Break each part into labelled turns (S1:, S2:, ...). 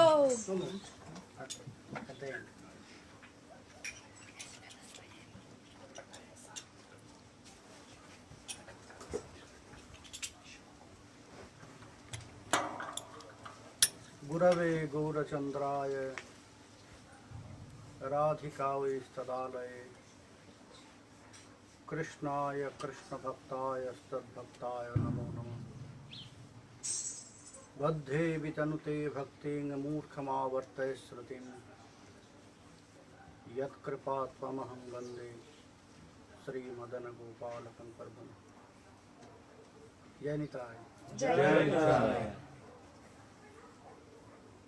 S1: Oh!
S2: At the end. Gurave Gaurachandraya Radhikave Stadalaya Krishnaya Krishna Bhaktaya Stad Bhaktaya Namo Namo Vadhe Vitanute Bhakting Murkhamavartaya Srutim Yat Kripa Tvamaham Vande Srīmad Gopalakam Parbam Jai Nityānandakya.
S1: Jai Nityānandakya.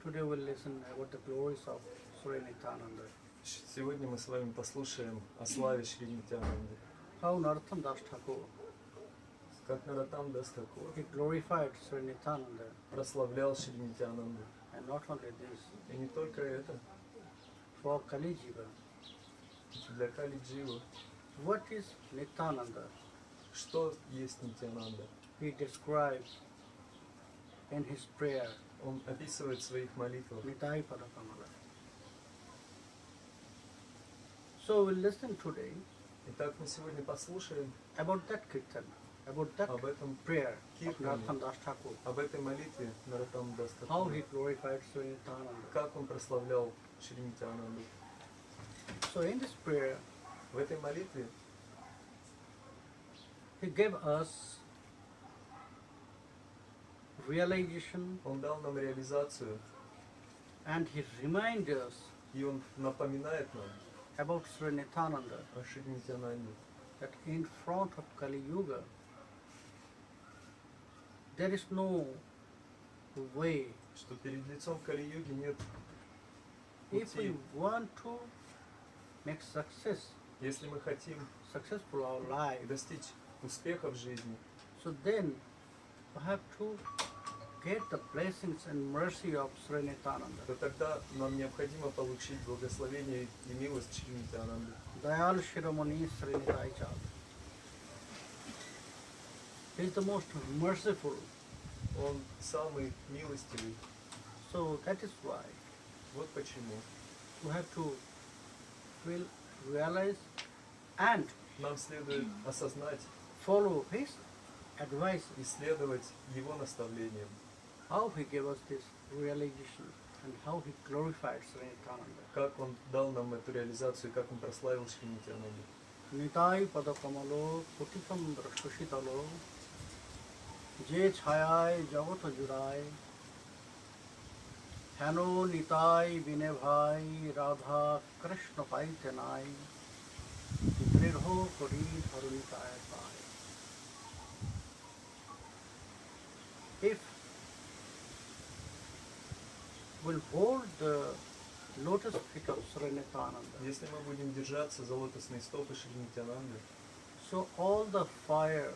S2: Today we'll listen about the glories of Sri Nityānanda.
S3: Сегодня мы с вами послушаем о славе Шри Нитьянанды.
S2: How Narottam Das Thakur,
S3: Как Нароттам Дас Тхакур
S2: he glorified Sri Nityānanda,
S3: прославлял Шри Нитьянанду.
S2: and not only this,
S3: И не только это,
S2: for Kali Jiva.
S3: для Кали Дживы.
S2: What is Nityānanda?
S3: Что есть Нитьянанда?
S2: He described in his prayer,
S3: Он описывает в своих молитвах.
S2: Nitai Padakamala. So we'll listen today
S3: Итак, мы сегодня послушаем
S2: about that kirtan, about that
S3: об этом
S2: prayer of
S3: Kirtane.
S2: Narottam Das Thakur,
S3: об этой молитве Нароттам Дас
S2: how
S3: Тхакура.
S2: he glorified Sri Nityānanda.
S3: Как он прославлял Шри Нитьянанду.
S2: So in this prayer,
S3: В этой молитве
S2: he gave us realization
S3: он дал нам реализацию,
S2: and he reminded us
S3: и он напоминает нам
S2: about Sri Nityānanda
S3: о Шри Нитьянанде.
S2: that in front of Kali Yuga there is no way.
S3: Что перед лицом Кали-юги нет
S2: If we
S3: пути.
S2: want to make
S3: Если мы хотим
S2: successful our life,
S3: достичь успеха в жизни,
S2: so then we have to get the blessings and mercy of Sri Nityānanda.
S3: то тогда нам необходимо получить благословение и милость Шри Нитьянанды.
S2: Dayal Shiromani Sri Nityānanda. He is the most merciful.
S3: Он самый милостивый.
S2: So that is why
S3: Вот почему
S2: we have to realize and
S3: нам следует осознать
S2: follow his advice,
S3: и следовать его наставлениям.
S2: how he gave us this realization and how he glorified Sri Nityānanda.
S3: Как он дал нам эту реализацию, и как он прославил Шри Нитьянанду.
S2: Nitai Padakamalo Putikam Drashtushitalo Je Chhayai Jagata Jurai Hano Nitai Bine Bhai Radha Krishna Paitenai Drirho Kori Dharunitai Pai. If we'll hold the lotus feet of Sri Nityānanda,
S3: Если мы будем держаться за лотосные стопы Шри Нитьянанды,
S2: so all the fire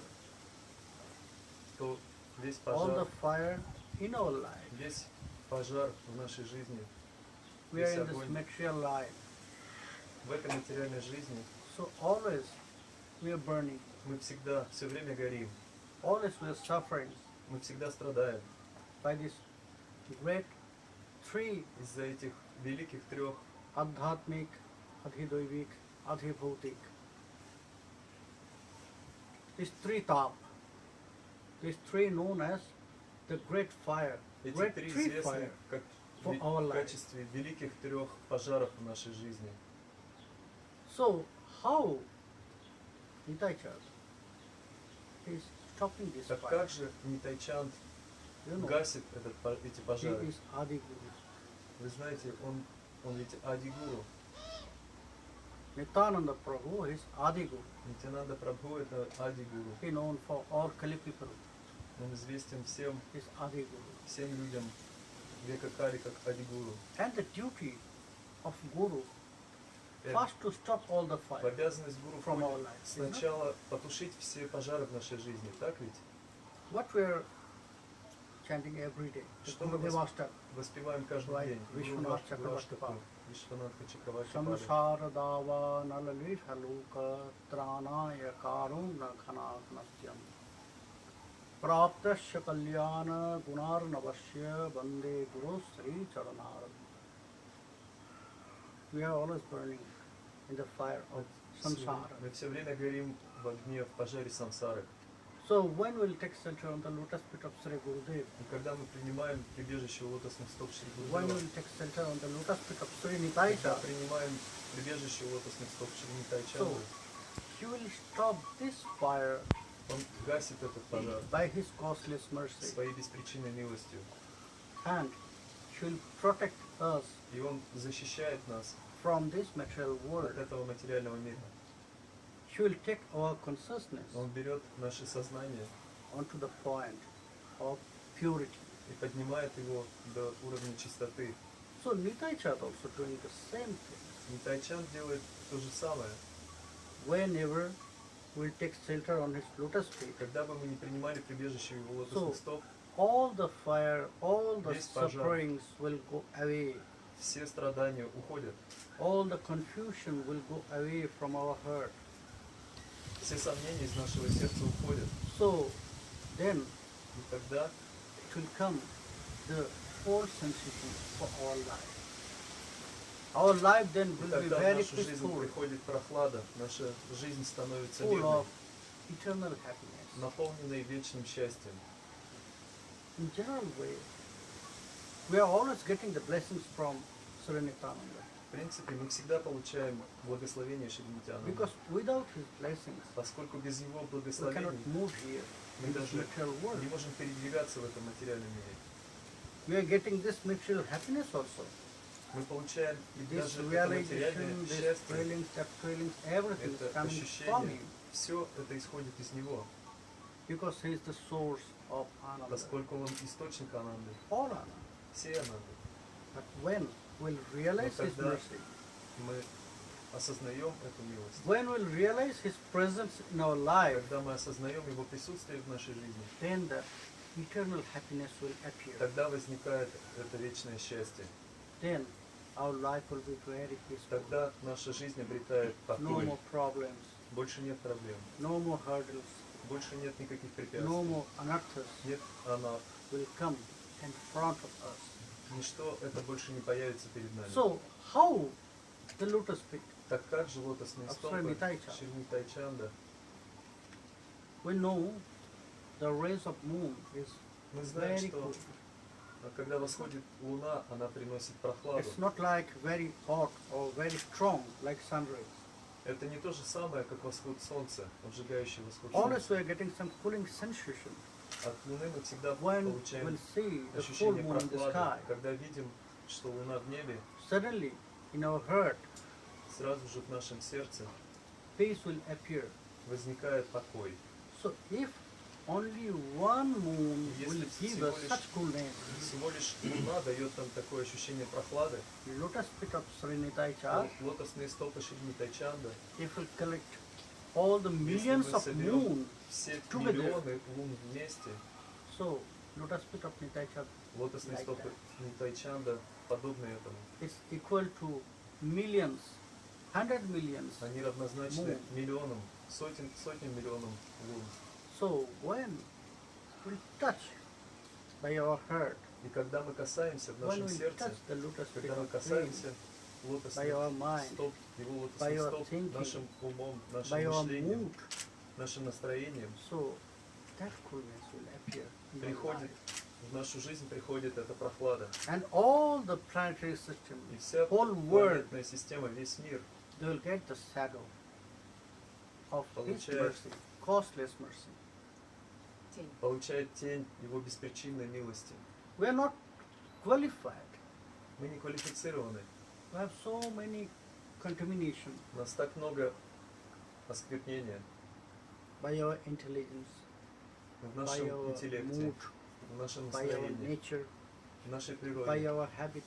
S3: то весь
S2: all the
S3: пожар,
S2: fire in our life.
S3: весь пожар в нашей жизни,
S2: We are
S3: весь
S2: in this
S3: огонь
S2: material life.
S3: в этой материальной жизни,
S2: So always we are burning.
S3: мы всегда, все время горим,
S2: Always we are suffering
S3: мы всегда страдаем
S2: by this great three
S3: из-за этих великих трех
S2: Adhyatmik, Adhidoivik, Adhibhutik. These three top. These three known as the great fire.
S3: эти
S2: Great
S3: три
S2: three
S3: известны
S2: fire.
S3: как
S2: for our
S3: в
S2: life.
S3: качестве великих трех пожаров в нашей жизни.
S2: So how Nityānanda is stopping this
S3: Так
S2: fire?
S3: как же Нитайчанд
S2: You know,
S3: гасит эти
S2: he
S3: пожары?
S2: is Adi Guru.
S3: Вы знаете, он ведь Ади-гуру.
S2: Nityānanda Prabhu is Adi Guru.
S3: Нитьянанда Прабху это Ади-гуру.
S2: He known for all Kali people.
S3: Он известен всем
S2: Is Adi Guru.
S3: людям века Кали как Ади-гуру.
S2: And the duty of Guru
S3: Э,
S2: first to stop all the
S3: В
S2: fire
S3: обязанность гуру
S2: from our
S3: входит
S2: life.
S3: сначала потушить все пожары в нашей жизни, так ведь?
S2: What we are chanting every day. The
S3: Что
S2: Guru
S3: мы
S2: Devasta.
S3: воспеваем каждый
S2: Right.
S3: день.
S2: Вишванат Чакравартипад.
S3: Вишванатха Чакравартипада.
S2: Samsara Dava Nalalit Haluka Tranaya Karuna Khanat Nastyam Praptasya Kalyana Gunarnavasya Bande Guru Sri Charanarad. We are always burning in the fire of samsara.
S3: Мы все время горим в огне, в пожаре самсары.
S2: So when we'll take shelter on the lotus feet of Sri Gurudev,
S3: И когда мы принимаем прибежище у лотосных стоп Шри
S2: when
S3: Гурудева,
S2: we'll take shelter on the lotus feet of Sri
S3: когда
S2: Nityānandakya,
S3: принимаем прибежище у лотосных стоп Шри
S2: so
S3: Nityānanda,
S2: he will stop this fire
S3: он гасит этот пожар
S2: by his causeless mercy,
S3: своей беспричинной милостью.
S2: and he will protect us
S3: И он защищает нас
S2: from this material
S3: от
S2: world.
S3: этого материального мира.
S2: He will take our consciousness
S3: Он берет наше сознание
S2: onto the point of purity.
S3: и поднимает его до уровня чистоты.
S2: So Nityānanda also doing the same thing.
S3: Нитайчан делает то же самое.
S2: Whenever we'll take shelter on his lotus feet,
S3: Когда бы мы не принимали прибежище у его лотосных стоп,
S2: all the fire, all the
S3: Весь пожар.
S2: sufferings will go away.
S3: все страдания уходят.
S2: All the confusion will go away from our heart.
S3: Все сомнения из нашего сердца уходят.
S2: So then
S3: И тогда
S2: it will come the full sensation for our life. Our life then will be
S3: тогда в
S2: very
S3: нашу жизнь
S2: peaceful,
S3: приходит прохлада, наша жизнь становится
S2: full
S3: мирной,
S2: of eternal happiness.
S3: наполненной вечным счастьем.
S2: In general way, we are always getting the blessings from Sri Nityānanda.
S3: В принципе, мы всегда получаем благословение Шри Нитьянанды,
S2: Because without his blessings,
S3: поскольку без его
S2: we cannot
S3: благословений
S2: move here
S3: мы
S2: in this
S3: даже
S2: material world.
S3: не можем передвигаться в этом материальном мире.
S2: We are getting this material happiness also.
S3: Мы получаем и
S2: This
S3: даже это
S2: realization,
S3: материальное
S2: this
S3: счастье,
S2: feelings, that feelings, everything is
S3: это
S2: coming from
S3: ощущение,
S2: him.
S3: все это исходит из него,
S2: Because he is the source of Ananda.
S3: поскольку он источник Ананды,
S2: All Ananda.
S3: всей Ананды.
S2: But when we'll realize his
S3: тогда
S2: mercy,
S3: Мы осознаем эту милость.
S2: when we'll realize his presence in our life,
S3: Когда мы осознаем его присутствие в нашей жизни,
S2: then the eternal happiness will appear.
S3: тогда возникает это вечное счастье.
S2: Then our life will be very peaceful.
S3: Тогда наша жизнь обретает
S2: No
S3: покой.
S2: more problems,
S3: Больше нет проблем.
S2: no more hurdles,
S3: Больше нет никаких
S2: no
S3: препятствий.
S2: more anarthas
S3: Нет, она,
S2: will come in front of us.
S3: ничто это больше не появится перед нами.
S2: So how the lotus feet?
S3: Так как же лотосные стопы
S2: Сри Нитайчанда.
S3: Шри Нитайчанда?
S2: We know the rays of moon is
S3: Мы знаем,
S2: very
S3: что
S2: cool.
S3: когда восходит луна, она приносит прохладу.
S2: It's not like very hot or very strong like sun rays.
S3: Это не то же самое, как восход солнца, обжигающий восход
S2: Always
S3: солнца.
S2: we are getting some cooling sensation
S3: От луны мы всегда
S2: when
S3: получаем
S2: we'll see the full
S3: ощущение
S2: moon in the sky.
S3: прохлады. Когда видим, что луна в небе,
S2: Suddenly in our heart
S3: сразу же в нашем сердце
S2: peace will appear.
S3: возникает покой.
S2: So if only one moon
S3: Если
S2: will give
S3: всего
S2: us
S3: лишь-
S2: such coolness,
S3: Всего лишь луна дает нам такое ощущение прохлады.
S2: lotus feet of Sri Nityānanda,
S3: Лотосные стопы Шри Нитайчанда,
S2: if we collect all the
S3: если
S2: millions
S3: мы
S2: of
S3: соберем
S2: moon,
S3: все
S2: together.
S3: миллионы лун вместе,
S2: so lotus feet of Nityānanda
S3: лотосные
S2: Like
S3: стопы Нитайчанда подобны этому.
S2: is equal to millions, 100 millions.
S3: Они равнозначны
S2: Moon.
S3: миллионам, сотням миллионам лун.
S2: So when we touch by our heart,
S3: И когда мы касаемся в
S2: when
S3: нашем
S2: we
S3: сердце,
S2: touch the lotus feet
S3: когда мы
S2: of Krishna,
S3: касаемся
S2: by
S3: лотосных
S2: our mind,
S3: стоп, его
S2: by
S3: лотосных
S2: our
S3: стоп,
S2: thinking,
S3: нашим умом,
S2: by
S3: нашим
S2: our
S3: мышлением,
S2: mood,
S3: нашим настроением,
S2: so that coolness will appear in our
S3: приходит,
S2: life.
S3: в нашу жизнь приходит эта прохлада.
S2: And all the planetary system,
S3: И вся
S2: whole world,
S3: планетная система, весь мир
S2: they will get the shadow of His
S3: Получает-
S2: mercy, costless mercy.
S3: получает тень его беспричинной милости.
S2: We are not qualified.
S3: Мы не квалифицированы.
S2: We have so many contamination
S3: У нас так много осквернения
S2: by our intelligence,
S3: в
S2: by
S3: нашем
S2: our
S3: интеллекте,
S2: mood,
S3: в нашем
S2: by our
S3: настроении,
S2: nature,
S3: в нашей
S2: by
S3: природе,
S2: our habit,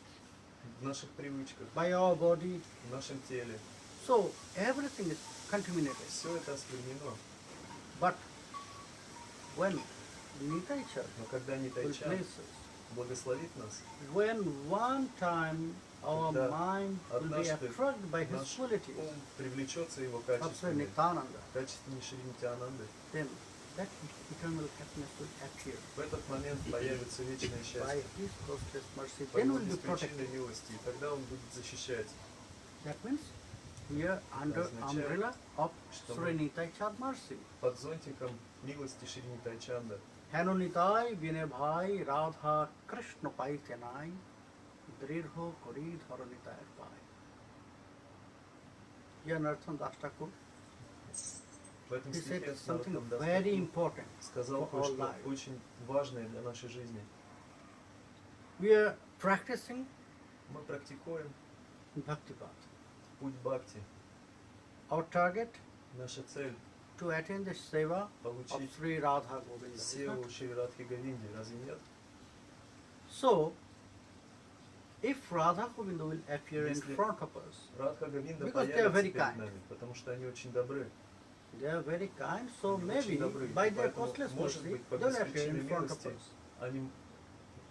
S3: в наших привычках,
S2: by our body.
S3: в нашем теле.
S2: So everything is contaminated.
S3: Все это осквернено.
S2: But when Nityānanda
S3: Но когда
S2: will
S3: Нитайчан
S2: place us,
S3: благословит нас,
S2: when one time our
S3: Когда
S2: mind will be
S3: однажды
S2: attracted by his
S3: наш
S2: qualities
S3: ум привлечется его
S2: of Sri
S3: качествами,
S2: Nityānanda,
S3: качествами Шри Нитьянанды,
S2: then that eternal happiness will appear
S3: в этот момент появится вечное
S2: by
S3: счастье.
S2: His causeless mercy.
S3: По
S2: Then
S3: его
S2: will be
S3: беспричинной
S2: protected.
S3: милости, и тогда он будет защищать.
S2: That means we are under
S3: означает,
S2: umbrella of
S3: что
S2: Sri
S3: мы
S2: Nityānanda mercy.
S3: под зонтиком милости Шри Нитайчанда.
S2: Heno Nitai Vine Bhai Radha Krishna Paitenai Drirho Kori Dharo Nitai Pai. Here Narottam Das Thakur,
S3: В этом
S2: he said
S3: стихе
S2: something
S3: Нароттам Дас
S2: very
S3: Тхакур
S2: important
S3: сказал
S2: for our
S3: кое-что
S2: life.
S3: очень важное для нашей жизни.
S2: We are practicing
S3: Мы практикуем
S2: Bhakti Path.
S3: путь бхакти.
S2: Our target
S3: Наша цель
S2: to attain the seva of
S3: получить
S2: Sri Radha Govinda. is
S3: севу
S2: not?
S3: Шри Радхи Говинди, разве нет?
S2: So, if Radha Govinda will appear in
S3: Если
S2: front of us,
S3: Радха Говинда
S2: Because they are
S3: появится
S2: very
S3: перед
S2: kind.
S3: нами, потому что они очень добры.
S2: they are very kind, so
S3: Они
S2: maybe
S3: очень добры.
S2: by their
S3: Поэтому,
S2: causeless
S3: может
S2: mercy,
S3: быть, по
S2: they will appear
S3: беспричинной
S2: in front of
S3: милости
S2: us.
S3: они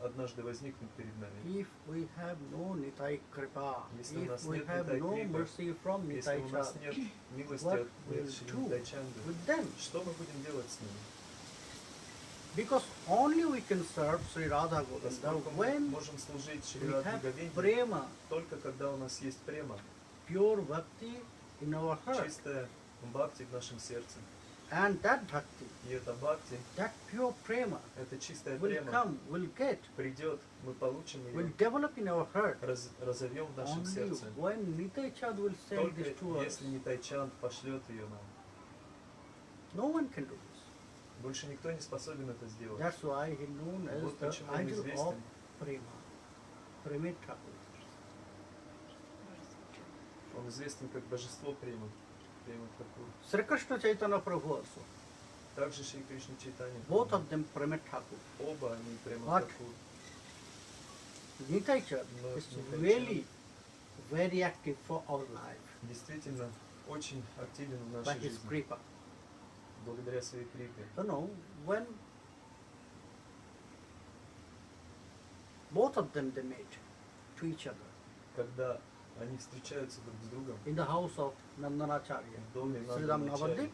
S3: однажды возникнут перед нами.
S2: If we have no Nitai Kripa,
S3: Если у нас
S2: if we
S3: нет
S2: have
S3: Nitai
S2: no
S3: Kripa,
S2: mercy from
S3: Если
S2: Nitai
S3: у нас
S2: Chand,
S3: нет милости
S2: what
S3: от
S2: we'll
S3: Шри
S2: do
S3: Нитайчанды,
S2: with them?
S3: что мы будем делать с ними?
S2: Because only we can serve Sri Radha Govinda
S3: Поскольку мы
S2: when
S3: можем служить Шри
S2: we
S3: Радхи
S2: have
S3: Говинди
S2: prema,
S3: только когда у нас есть према,
S2: pure bhakti in our heart.
S3: чистая бхакти в нашем сердце.
S2: And that bhakti,
S3: И это бхакти,
S2: that pure prema
S3: это чистая
S2: will
S3: према
S2: come, will get,
S3: придет, мы получим
S2: will
S3: ее,
S2: develop in our heart
S3: разовьем в нашем
S2: only
S3: сердце.
S2: when Nitai Chand will send
S3: Только
S2: this to us.
S3: если Нитайчанд пошлет ее нам.
S2: No one can do this.
S3: Больше никто не способен это сделать.
S2: That's why he known as
S3: Вот
S2: the
S3: почему он
S2: idol of
S3: известен.
S2: prema, Premit Thakur.
S3: Он известен как божество према. Према Тхакур.
S2: Sri Krishna Chaitanya Prabhu also,
S3: Также Шри Кришна Чайтанья.
S2: both of them Premit Thakur.
S3: Оба они према
S2: What?
S3: Тхакур.
S2: Nitai Chand
S3: Но
S2: is
S3: Nitai
S2: really very active for our life
S3: Действительно очень активен в
S2: by
S3: нашей
S2: his
S3: жизни.
S2: kripa.
S3: Благодаря своей крипе.
S2: You know, when both of them they met to each other
S3: Когда они встречаются друг с другом
S2: in the house of Nandanacharya,
S3: в доме
S2: Sridham
S3: Нанданачарьи,
S2: Navadvip,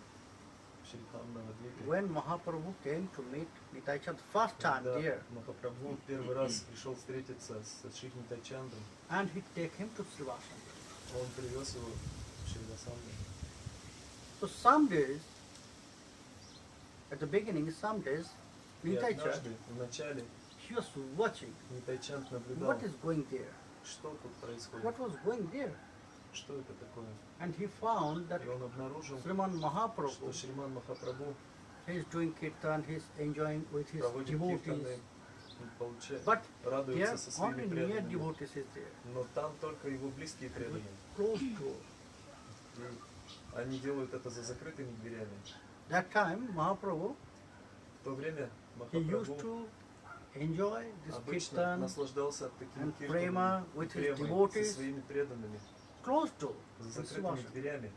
S3: Шридхам Навадвипе,
S2: when Mahaprabhu came to meet Nitai Chand first time
S3: когда
S2: there,
S3: Махапрабху первый раз пришел встретиться с Шри Нитайчандом,
S2: and he take him to Srivasana.
S3: он привез его в Шривасанду.
S2: So some days, at the beginning, some days,
S3: И
S2: Nitai Chand,
S3: однажды, в начале,
S2: he was watching
S3: Нитайчанд наблюдал,
S2: what is going there,
S3: что тут происходит,
S2: what was going there,
S3: что это такое.
S2: and he found that
S3: И он обнаружил,
S2: Sriman
S3: что
S2: Mahaprabhu,
S3: Шриман Махапрабху
S2: he is doing kirtan, he is enjoying with his
S3: проводит
S2: devotees,
S3: киртаны, получает,
S2: but there
S3: радуется со
S2: only
S3: своими
S2: near
S3: преданными.
S2: devotees is there,
S3: Но там только его близкие преданные.
S2: close to.
S3: И они делают это за закрытыми дверями.
S2: That time, Mahaprabhu,
S3: В то время
S2: he used
S3: Махапрабху
S2: to enjoy this
S3: обычно
S2: kirtan
S3: наслаждался такими
S2: and prema
S3: киртанами
S2: with
S3: и
S2: his
S3: премой
S2: devotees
S3: со своими преданными,
S2: close to
S3: за
S2: his
S3: закрытыми
S2: Srivasana.
S3: дверями.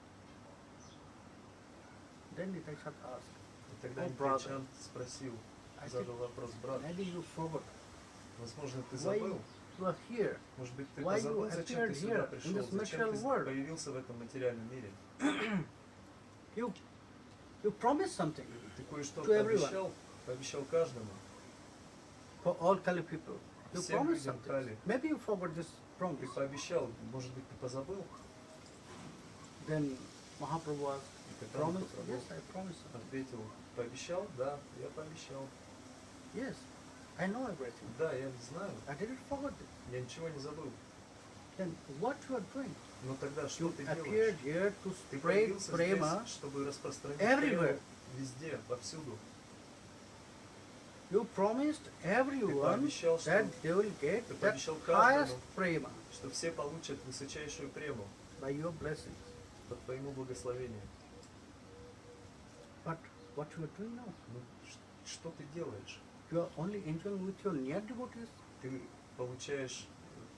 S2: Then Nitai Chand asked,
S3: И тогда
S2: Oh, brother.
S3: Нитайчанд спросил,
S2: I said,
S3: задал вопрос: брат,
S2: maybe you forgot.
S3: возможно, ты
S2: Why
S3: забыл?
S2: you are here?
S3: Может быть, ты
S2: why you
S3: позабыл, зачем ты
S2: appeared
S3: сюда
S2: here in
S3: пришел?
S2: this
S3: Зачем
S2: material
S3: ты
S2: world?
S3: появился в этом материальном мире?
S2: You promised something
S3: Ты кое-что
S2: To everyone.
S3: пообещал каждому.
S2: for all Kali people. You
S3: Всем
S2: promised
S3: людям
S2: something.
S3: Кали.
S2: Maybe you forgot this
S3: Ты
S2: promise.
S3: пообещал, может быть, ты позабыл?
S2: Then Mahaprabhu asked,
S3: И тогда
S2: promise?
S3: Махапрабху
S2: Yes, I promised something.
S3: ответил: пообещал? Да, я пообещал.
S2: Yes, I know everything.
S3: Да, я знаю,
S2: I didn't forget it.
S3: я ничего не забыл.
S2: Then what you are doing?
S3: Но тогда что
S2: You
S3: ты
S2: appeared
S3: делаешь?
S2: here to
S3: Ты
S2: spread
S3: появился
S2: prema.
S3: здесь, чтобы распространить
S2: everywhere.
S3: прему везде, повсюду.
S2: You promised everyone
S3: пообещал, что-
S2: that they will get
S3: ты
S2: that
S3: пообещал
S2: highest
S3: каждому.
S2: prema
S3: Что все получат высочайшую прему
S2: by your blessings.
S3: по твоему благословению.
S2: But what you are doing now?
S3: Ну, что ты делаешь?
S2: You are only enjoying with your near devotees.
S3: Ты получаешь,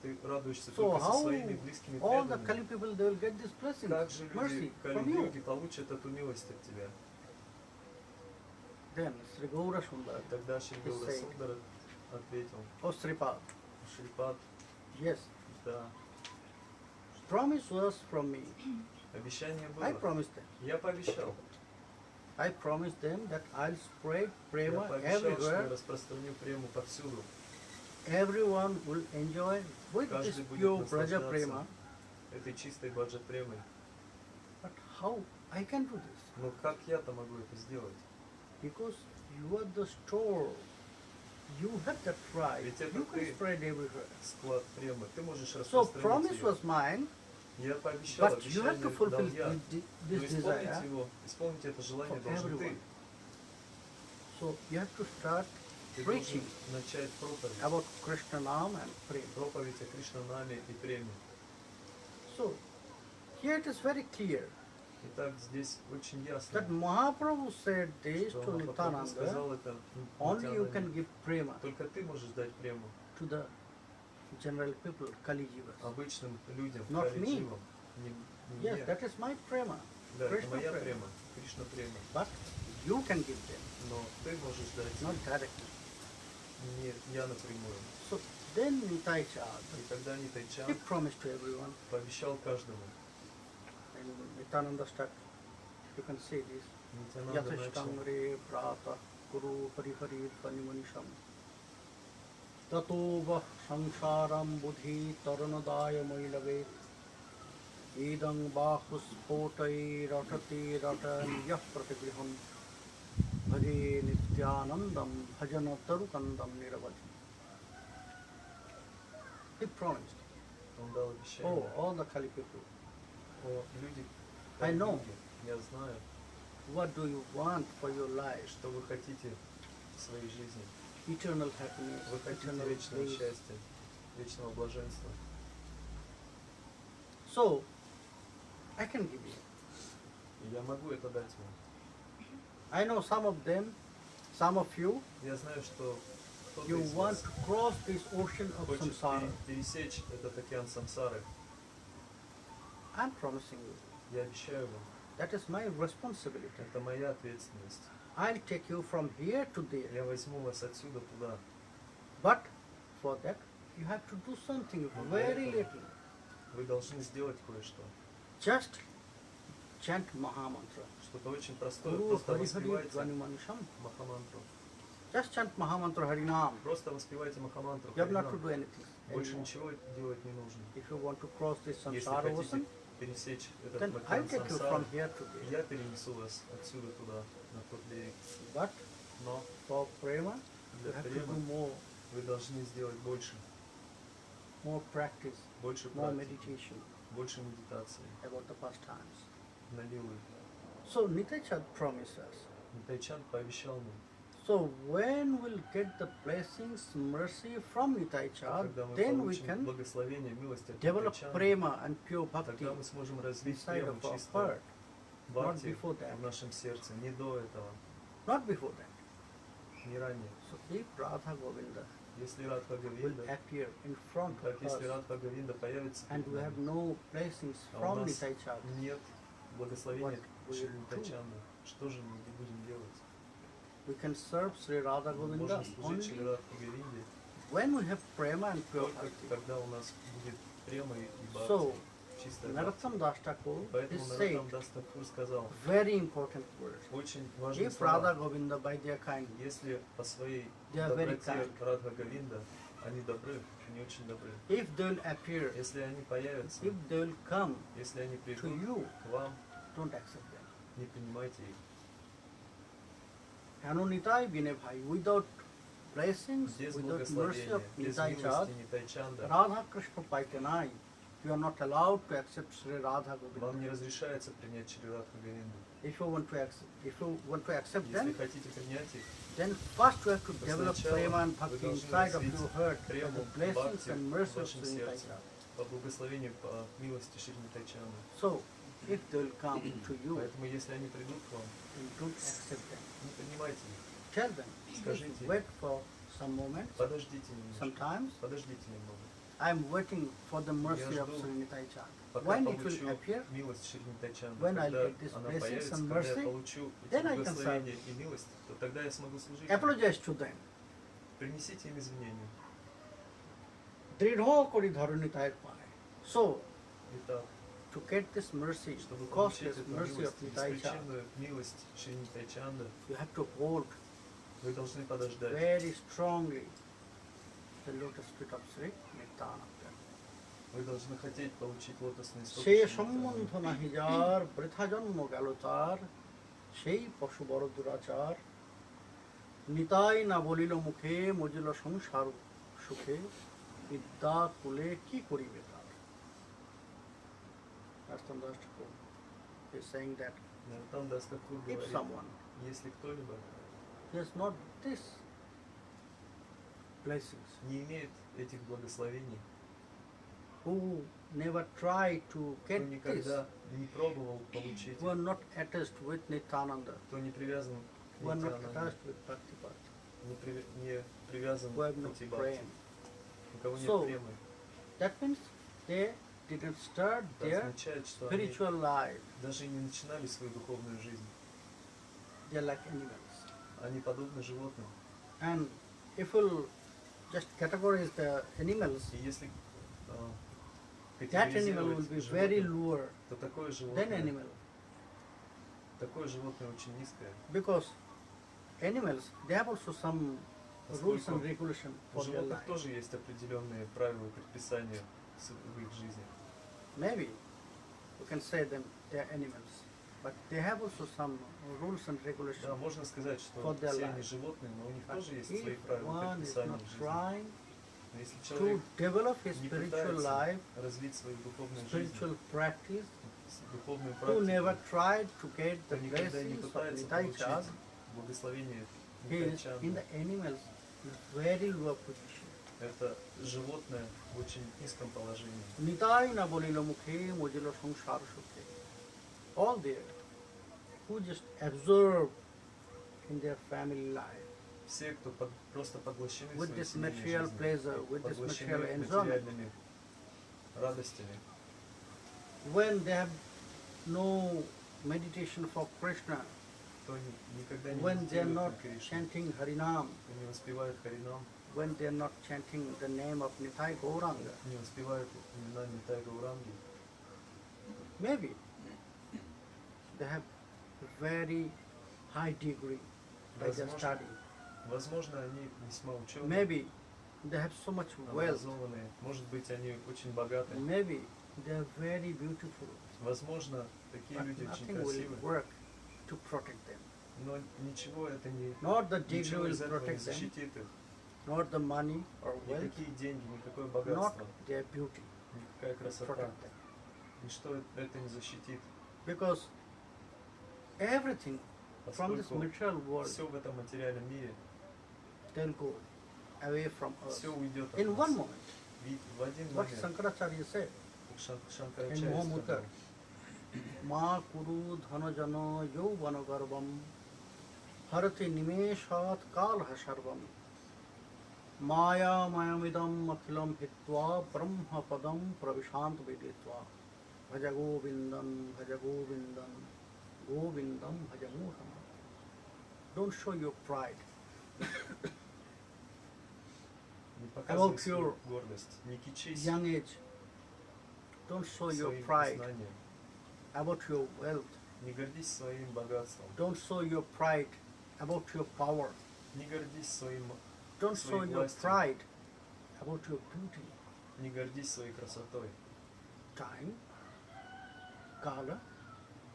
S3: ты радуешься
S2: So
S3: только со
S2: how
S3: своими близкими
S2: all the Kali
S3: преданными.
S2: people they will get this blessing,
S3: Как же люди
S2: mercy from you?
S3: Кали-йоги получат эту милость от тебя?
S2: Then Sri Gaura Sundar,
S3: И тогда Шри
S2: He said,
S3: Гаурасундара ответил:
S2: oh Srīpad,
S3: Шрипад,
S2: yes,
S3: да,
S2: promise was from me.
S3: обещание
S2: I
S3: было.
S2: promised them.
S3: Я пообещал.
S2: I promised them that I'll spread
S3: Я
S2: prema
S3: пообещал, что я
S2: everywhere.
S3: распространю прему повсюду.
S2: Everyone will enjoy with this
S3: Каждый будет
S2: pure Braja
S3: наслаждаться
S2: prema.
S3: этой чистой баджа премой.
S2: But how I can do this?
S3: Но как я-то могу это сделать?
S2: Because you are the store. You have that right.
S3: Ведь это
S2: You can
S3: ты.
S2: spread everywhere.
S3: Склад премы. Ты можешь
S2: So
S3: распространить
S2: promise
S3: ее.
S2: was mine,
S3: Я пообещал,
S2: but you have to
S3: обещание
S2: fulfill
S3: дал я. Но
S2: this
S3: исполнить
S2: desire.
S3: его, исполнить это желание
S2: for
S3: должен ты.
S2: everyone. So you have to start
S3: Ты
S2: preaching
S3: должен начать проповедь.
S2: about Krishna Nam and Prem.
S3: Проповедь о Кришнанаме и преме.
S2: So here it is very clear
S3: Итак, здесь очень ясно,
S2: that Mahaprabhu said this
S3: что
S2: to
S3: Махапрабху
S2: Nityānanda.
S3: сказал это
S2: Only you can
S3: Нитьянанде.
S2: give prema
S3: Только ты можешь дать прему
S2: to the general people, Kali Jivas.
S3: обычным людям,
S2: Not me.
S3: Кали-дживам. Не
S2: Yes,
S3: мне.
S2: that is my prema.
S3: Да, это
S2: Krishna
S3: моя
S2: prema.
S3: према, Кришна према.
S2: But you can give them,
S3: Но ты можешь дать
S2: not directly.
S3: не я напрямую.
S2: So then Nitai Chad,
S3: И тогда Нитайчан
S2: he promised to everyone.
S3: пообещал каждому.
S2: And Nityānanda start, you can say this.
S3: Нитьянанда начал.
S2: Yathashtam re prata guru hari hari dhvanimanisham. Tato vah samsaram buddhi taranadaya mailavet. Idang bahus potai ratati ratan yah pratigriham. Bhaje Nityānandam bhajana tarukandam niravati. He promised.
S3: Он дал
S2: Oh,
S3: обещание.
S2: all the Kali people,
S3: О, люди,
S2: I know.
S3: люди, я знаю,
S2: what do you want for your life?
S3: что вы хотите в своей жизни.
S2: Eternal happiness,
S3: Вы хотите
S2: eternal
S3: вечного
S2: bliss.
S3: счастья, вечного блаженства.
S2: So, I can give you.
S3: И я могу это дать вам.
S2: I know some of them, some of you,
S3: Я знаю, что кто-то
S2: you
S3: из
S2: want
S3: вас
S2: to cross this ocean of
S3: хочет
S2: samsara.
S3: пересечь этот океан самсары.
S2: I'm promising you.
S3: Я обещаю вам,
S2: That is my responsibility.
S3: это моя ответственность.
S2: I'll take you from here to there.
S3: Я возьму вас отсюда туда.
S2: But for that, you have to do something very little.
S3: Вы должны сделать кое-что.
S2: Just chant Mahamantra.
S3: Что-то очень простое.
S2: Guru
S3: Просто
S2: Hari Hari
S3: воспевайте
S2: Dhvanimanisham.
S3: Махамантру.
S2: Just chant Mahamantra Harinam.
S3: Просто воспевайте Махамантру.
S2: You have not to
S3: Харинам.
S2: do anything.
S3: Больше
S2: anymore.
S3: ничего делать не нужно.
S2: If you want to cross this
S3: Если
S2: samsara
S3: хотите
S2: ocean,
S3: пересечь этот
S2: then I'll
S3: океан
S2: take you
S3: самсары,
S2: from here to there.
S3: я перенесу вас отсюда туда, на тот берег.
S2: But
S3: Но
S2: for prema, you
S3: для
S2: have to do
S3: премы
S2: more,
S3: вы должны сделать больше.
S2: more practice,
S3: Больше
S2: more
S3: практики,
S2: meditation
S3: больше медитации
S2: about the past times.
S3: на лилы.
S2: So Nityānanda promised us.
S3: Нитайчан пообещал нам,
S2: So when we'll get the blessings, mercy from Nityānanda,
S3: когда мы
S2: then we
S3: получим
S2: can
S3: благословение, милость от
S2: develop
S3: Нитайчана,
S2: prema and pure bhakti
S3: тогда мы сможем развить
S2: inside
S3: прему,
S2: of our
S3: чистое
S2: heart.
S3: бхакти
S2: before that.
S3: в нашем сердце. Не до этого,
S2: Not before that.
S3: не ранее.
S2: So if Radha Govinda
S3: Если Радха
S2: will
S3: Говинда,
S2: appear in front
S3: так
S2: of
S3: если
S2: us
S3: Радха Говинда появится
S2: and
S3: перед
S2: we have
S3: нами,
S2: no blessings
S3: а у
S2: from
S3: нас
S2: Nityānanda,
S3: нет благословения
S2: What we
S3: Шри
S2: will do?
S3: Нитайчана, что же мы будем делать?
S2: we can serve Sri Radha
S3: Мы
S2: Govinda
S3: можем служить
S2: only
S3: Шри Радхе Говинде
S2: when we have prema and pure
S3: только
S2: bhakti.
S3: когда у нас будет према и
S2: So,
S3: бхакти, чистая
S2: Narottam
S3: бхакти.
S2: Das Thakur
S3: Поэтому
S2: is
S3: Наротам
S2: said
S3: Дас Такур сказал
S2: very important words.
S3: очень важные
S2: If Radha
S3: слова.
S2: Govinda by their kindness,
S3: Если по своей
S2: They are very
S3: доброте
S2: kind.
S3: Радха Говинда, они добры, они очень добры.
S2: if they will appear,
S3: Если они появятся,
S2: if they will come
S3: если они
S2: to
S3: придут
S2: you,
S3: к вам,
S2: don't accept them.
S3: не принимайте их.
S2: Hanu Nitai Bine Bhai, without blessings,
S3: Без
S2: without mercy
S3: благословения,
S2: of
S3: без
S2: Nitai
S3: милости
S2: Chad,
S3: Нитайчанда
S2: Radha Krishna Paitanai, you are not allowed to accept Sri Radha
S3: вам не
S2: Govinda.
S3: разрешается принять Шри Радху Говинду.
S2: If you want to accept
S3: Если
S2: them,
S3: хотите принять их,
S2: then first you have to develop
S3: сначала
S2: prema and
S3: вы
S2: bhakti
S3: должны
S2: inside of
S3: развить
S2: your heart, by
S3: прему,
S2: the blessings
S3: бхакти
S2: and
S3: в
S2: mercy of
S3: вашем
S2: Sri Nitai
S3: сердце,
S2: Chad.
S3: по благословению, по милости Шри Нитайчана.
S2: So, if they will come to you,
S3: Поэтому если они придут к вам,
S2: then don't accept them.
S3: не принимайте их.
S2: Tell them,
S3: Скажите.
S2: wait for some moment.
S3: Подождите немножко.
S2: Sometimes
S3: Подождите немного.
S2: I am waiting for the mercy
S3: Я
S2: of
S3: жду,
S2: Sri Nitai Chad.
S3: Пока
S2: When it
S3: получу
S2: will appear,
S3: милость Шри Нитайчана,
S2: when I'll
S3: когда
S2: get this
S3: она
S2: blessings
S3: появится,
S2: and
S3: когда я
S2: mercy,
S3: получу эти
S2: then I can
S3: благословения и милость, то тогда я смогу служить.
S2: apologize to them.
S3: Принесите им извинения.
S2: দৃঢ় কৰি ধৰণী তাইৰ পায়. So,
S3: Итак,
S2: to get this mercy,
S3: Чтобы получить
S2: costless
S3: эту
S2: mercy of
S3: милость,
S2: Nityānandakya,
S3: беспричинную милость Шри Нитайчанды,
S2: you have to hold
S3: вы должны подождать.
S2: very strongly the lotus feet of Sri Nityānandakya.
S3: Вы должны хотеть получить лотосные стопы
S2: সে
S3: Шри
S2: সম্বন্ধ
S3: Нитянанды.
S2: নাহি যার বৃথা জন্ম গেল তার, সেই পশু বড় দুরাচার, নিতাই না বলিল মুখে মজিল সংসার সুখে, বিদ্যা কুলে কি করিবে তার। Nityānanda is saying that
S3: Там Дастакур
S2: if
S3: говорит,
S2: someone
S3: если кто-либо
S2: has not this blessings,
S3: не имеет этих благословений,
S2: who never tried to
S3: кто
S2: get this,
S3: никогда не пробовал получить,
S2: who are not attached with Nityānanda,
S3: кто не привязан к
S2: who are not
S3: Нитьянанде,
S2: attached with Bhaktipat,
S3: не привязан
S2: who have
S3: к
S2: no
S3: пути
S2: praying.
S3: Бхакти, у кого нет
S2: So,
S3: премы.
S2: That means they didn't start
S3: Это
S2: their
S3: означает, что они
S2: spiritual life.
S3: даже не начинали свою духовную жизнь.
S2: They are like animals.
S3: Они подобны животным.
S2: And if we'll just categorize the animals,
S3: И если
S2: that animal will be very
S3: животное,
S2: lower
S3: то такое
S2: than
S3: животное
S2: animal.
S3: очень низкое.
S2: Because animals, they have also some rules and
S3: Поскольку
S2: regulations
S3: у
S2: for their
S3: животных
S2: life.
S3: тоже есть определенные правила и предписания в их жизни.
S2: Maybe we can say them they are animals, but they have also some rules and regulations.
S3: Да, можно сказать, что
S2: For their
S3: все
S2: life.
S3: они животные, но у них
S2: But
S3: тоже есть свои
S2: if
S3: правила и
S2: one is
S3: предписания
S2: not
S3: в жизни.
S2: trying
S3: Но если
S2: to
S3: человек
S2: develop his
S3: не
S2: spiritual
S3: пытается
S2: life,
S3: развить свою духовную жизнь,
S2: spiritual practice,
S3: духовную
S2: who never
S3: практику,
S2: tried to get
S3: то
S2: the
S3: никогда не
S2: blessings of
S3: пытается
S2: Nityānanda,
S3: получить благословение
S2: he is in
S3: Нитайчанды.
S2: the animals very low position.
S3: Это животное в очень низком положении.
S2: Nitai na bolilo mukhe mojilo samsara sukhe. All there who just absorb in their family life
S3: Все, кто просто поглощены
S2: with
S3: своей
S2: this
S3: семейной
S2: material
S3: жизнью,
S2: pleasure, with this
S3: поглощены
S2: material enjoyment,
S3: материальными радостями,
S2: when they have no meditation for Krishna,
S3: кто никогда не
S2: when they are
S3: медитирует
S2: not
S3: на Кришну,
S2: chanting Harinam,
S3: кто не воспевает Харинам,
S2: when they are not chanting the name of Nitai Gauranga,
S3: не воспевает имена Нитай Гауранги,
S2: maybe they have a very high degree by their study.
S3: возможно, они весьма ученые,
S2: Maybe they have so much wealth.
S3: образованные, может быть, они очень богаты,
S2: Maybe they are very beautiful,
S3: возможно, такие
S2: but
S3: люди очень
S2: nothing will
S3: красивые,
S2: work to protect them.
S3: но ничего это не,
S2: Not the degree
S3: ничего
S2: will
S3: из этого не
S2: protect them,
S3: защитит их,
S2: not the money or wealth,
S3: никакие деньги, никакое
S2: not
S3: богатство,
S2: their beauty
S3: никакая красота,
S2: protect them.
S3: ничто это не защитит,
S2: Because everything from this
S3: поскольку
S2: material world,
S3: все в этом материальном мире,
S2: they'll go away from us.
S3: все уйдет от
S2: In
S3: нас.
S2: one moment,
S3: Ведь в один
S2: what
S3: момент
S2: Shankaracharya said,
S3: Шанкарачарья
S2: in Mohammed
S3: сказал,
S2: Ma kuru dhanajana yauvana garbam harati nimeshat kalha sarvam maya mayamidam akhilam hitva brahma padam pravishant viditva bhaja govindam govindam bhajamuham. Don't show your pride
S3: не
S2: about
S3: показывай свою
S2: your
S3: гордость, не кичись
S2: young age. Don't show your
S3: своим
S2: pride
S3: знанием,
S2: about your wealth.
S3: не гордись своим богатством,
S2: Don't show your pride about your power.
S3: не гордись своим,
S2: Don't show
S3: своей
S2: your
S3: властью,
S2: pride about your beauty.
S3: не гордись своей красотой.
S2: Time, Kala,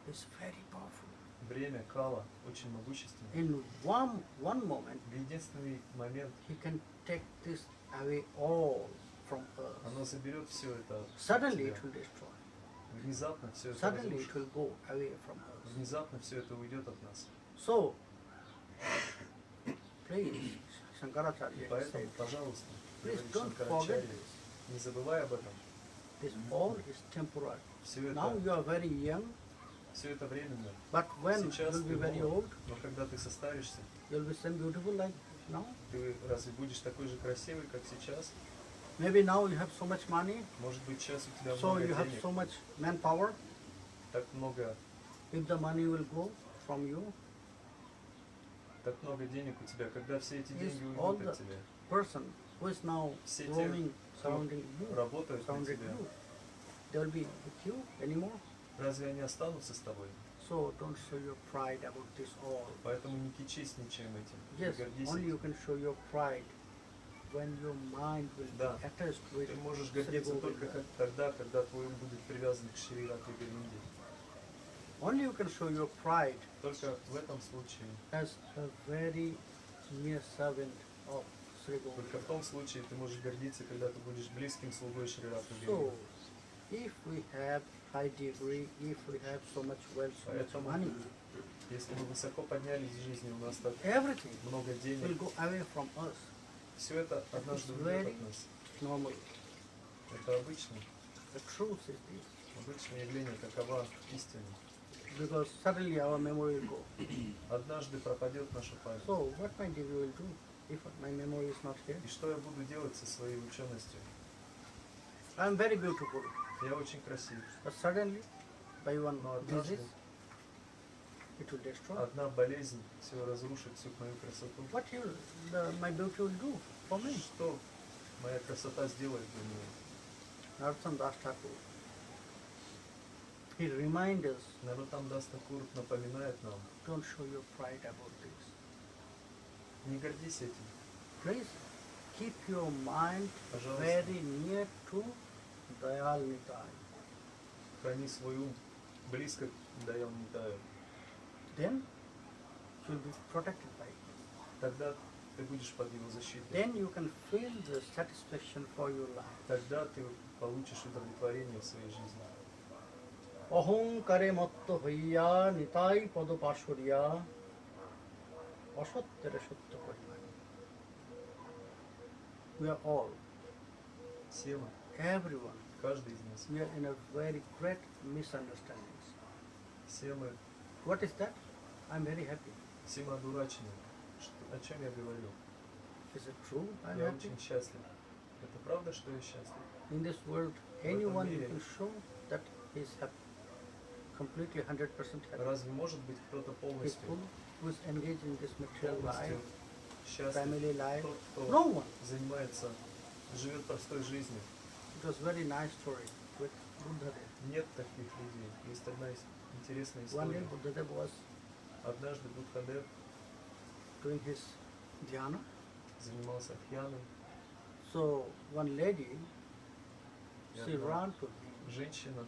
S2: is very powerful.
S3: Время Кала очень могущественно.
S2: In one moment,
S3: В единственный момент
S2: he can take this away all from
S3: оно
S2: us.
S3: заберет все это от
S2: Suddenly
S3: тебя.
S2: it will destroy.
S3: Внезапно все это
S2: Suddenly it
S3: разрушит.
S2: will go away from us.
S3: Внезапно все это уйдет от нас.
S2: So, please,
S3: И
S2: Shankaracharya
S3: поэтому,
S2: said,
S3: пожалуйста,
S2: please
S3: говорит
S2: don't forget
S3: Шанкарачарья,
S2: this.
S3: не забывай об этом.
S2: This all is temporary.
S3: Все
S2: Now
S3: это,
S2: you are very young,
S3: все это временно.
S2: but when
S3: Сейчас
S2: you'll be
S3: ты
S2: very
S3: молод,
S2: old,
S3: но когда ты состаришься,
S2: you'll be so beautiful like now.
S3: ты разве будешь такой же красивый, как сейчас?
S2: Maybe now you have so much money,
S3: Может быть, сейчас у тебя
S2: so
S3: много
S2: you have
S3: денег,
S2: so much manpower.
S3: так много
S2: If the money will go from you,
S3: денег у тебя, когда все эти
S2: Yes,
S3: деньги
S2: all
S3: уйдут от
S2: the-
S3: тебя,
S2: person who is now
S3: все те,
S2: roaming,
S3: кто
S2: surrounding you,
S3: работают на
S2: surrounding
S3: тебя,
S2: you, they will be with you anymore.
S3: Разве они останутся с тобой?
S2: So don't show your pride about this all.
S3: Поэтому не кичись ничем этим. Не
S2: Yes,
S3: гордись
S2: only you
S3: этим.
S2: can show your pride when your mind will
S3: Да.
S2: be attached with
S3: Ты можешь гордиться
S2: Sri
S3: только
S2: Govinda.
S3: тогда, когда твой ум будет привязан к Шрīpad Говинде.
S2: Only you can show your pride
S3: Только в этом случае,
S2: as a very near servant of Sri
S3: только
S2: Govinda.
S3: в том случае ты можешь гордиться, когда ты будешь близким слугой Шрīpad
S2: So,
S3: Говинды.
S2: if we have high degree, if we have so much wealth, so much
S3: Поэтому,
S2: money,
S3: если мы высоко поднялись в жизни, у нас так
S2: everything
S3: много
S2: will
S3: денег,
S2: go away from us.
S3: все это однажды
S2: It's
S3: уйдет
S2: very
S3: от нас.
S2: normal.
S3: Это обычно,
S2: The truth is this.
S3: обычное явление, такова истина.
S2: Because suddenly our memory will go.
S3: Однажды пропадет наша память.
S2: So, what my degree will do if my memory is not here?
S3: И что я буду делать со своей ученостью?
S2: I am very beautiful,
S3: Я очень красив,
S2: but suddenly, by one
S3: но однажды
S2: disease, it will destroy.
S3: одна болезнь все разрушит, всю мою красоту.
S2: What my beauty will do for me?
S3: Что моя красота сделает для меня?
S2: Narottam Das Thakur, he reminds us,
S3: Наруттам Дас Такур напоминает нам,
S2: don't show your pride about this.
S3: не гордись этим.
S2: Please keep your mind
S3: Пожалуйста.
S2: very near to Dayal Nitai.
S3: Храни свой ум близко к Даял Нитаю.
S2: Then you'll be protected by it.
S3: Тогда ты будешь под его защитой.
S2: Then you can feel the satisfaction for your life.
S3: Тогда ты получишь удовлетворение в своей жизни.
S2: অহংকারে মত্ত হইয়া নিতাই পদ পাশরিয়া অসত্যের সত্য পরিমাণ. We are all,
S3: Все мы,
S2: everyone,
S3: каждый из нас,
S2: we are in a very great misunderstanding.
S3: все мы,
S2: What is that? I'm very happy.
S3: все мы одурачены. О чем я говорю?
S2: Is it true? I'm
S3: Я
S2: happy.
S3: очень счастлив. Это правда, что я счастлив?
S2: In this world, anyone you can show that he is happy, completely 100% happy,
S3: Разве может быть кто-то полностью,
S2: peaceful, who is engaged in this material
S3: полностью
S2: life,
S3: счастлив?
S2: family life?
S3: Тот, кто
S2: No one.
S3: занимается, живет простой жизнью.
S2: It was very nice story with Buddhadev.
S3: Нет таких людей. Есть одна интересная
S2: One day
S3: история.
S2: Buddhadev was
S3: Однажды Будхадев
S2: doing his dhyana.
S3: занимался дхьяной.
S2: So one lady,
S3: И
S2: she
S3: одна
S2: ran to him
S3: женщина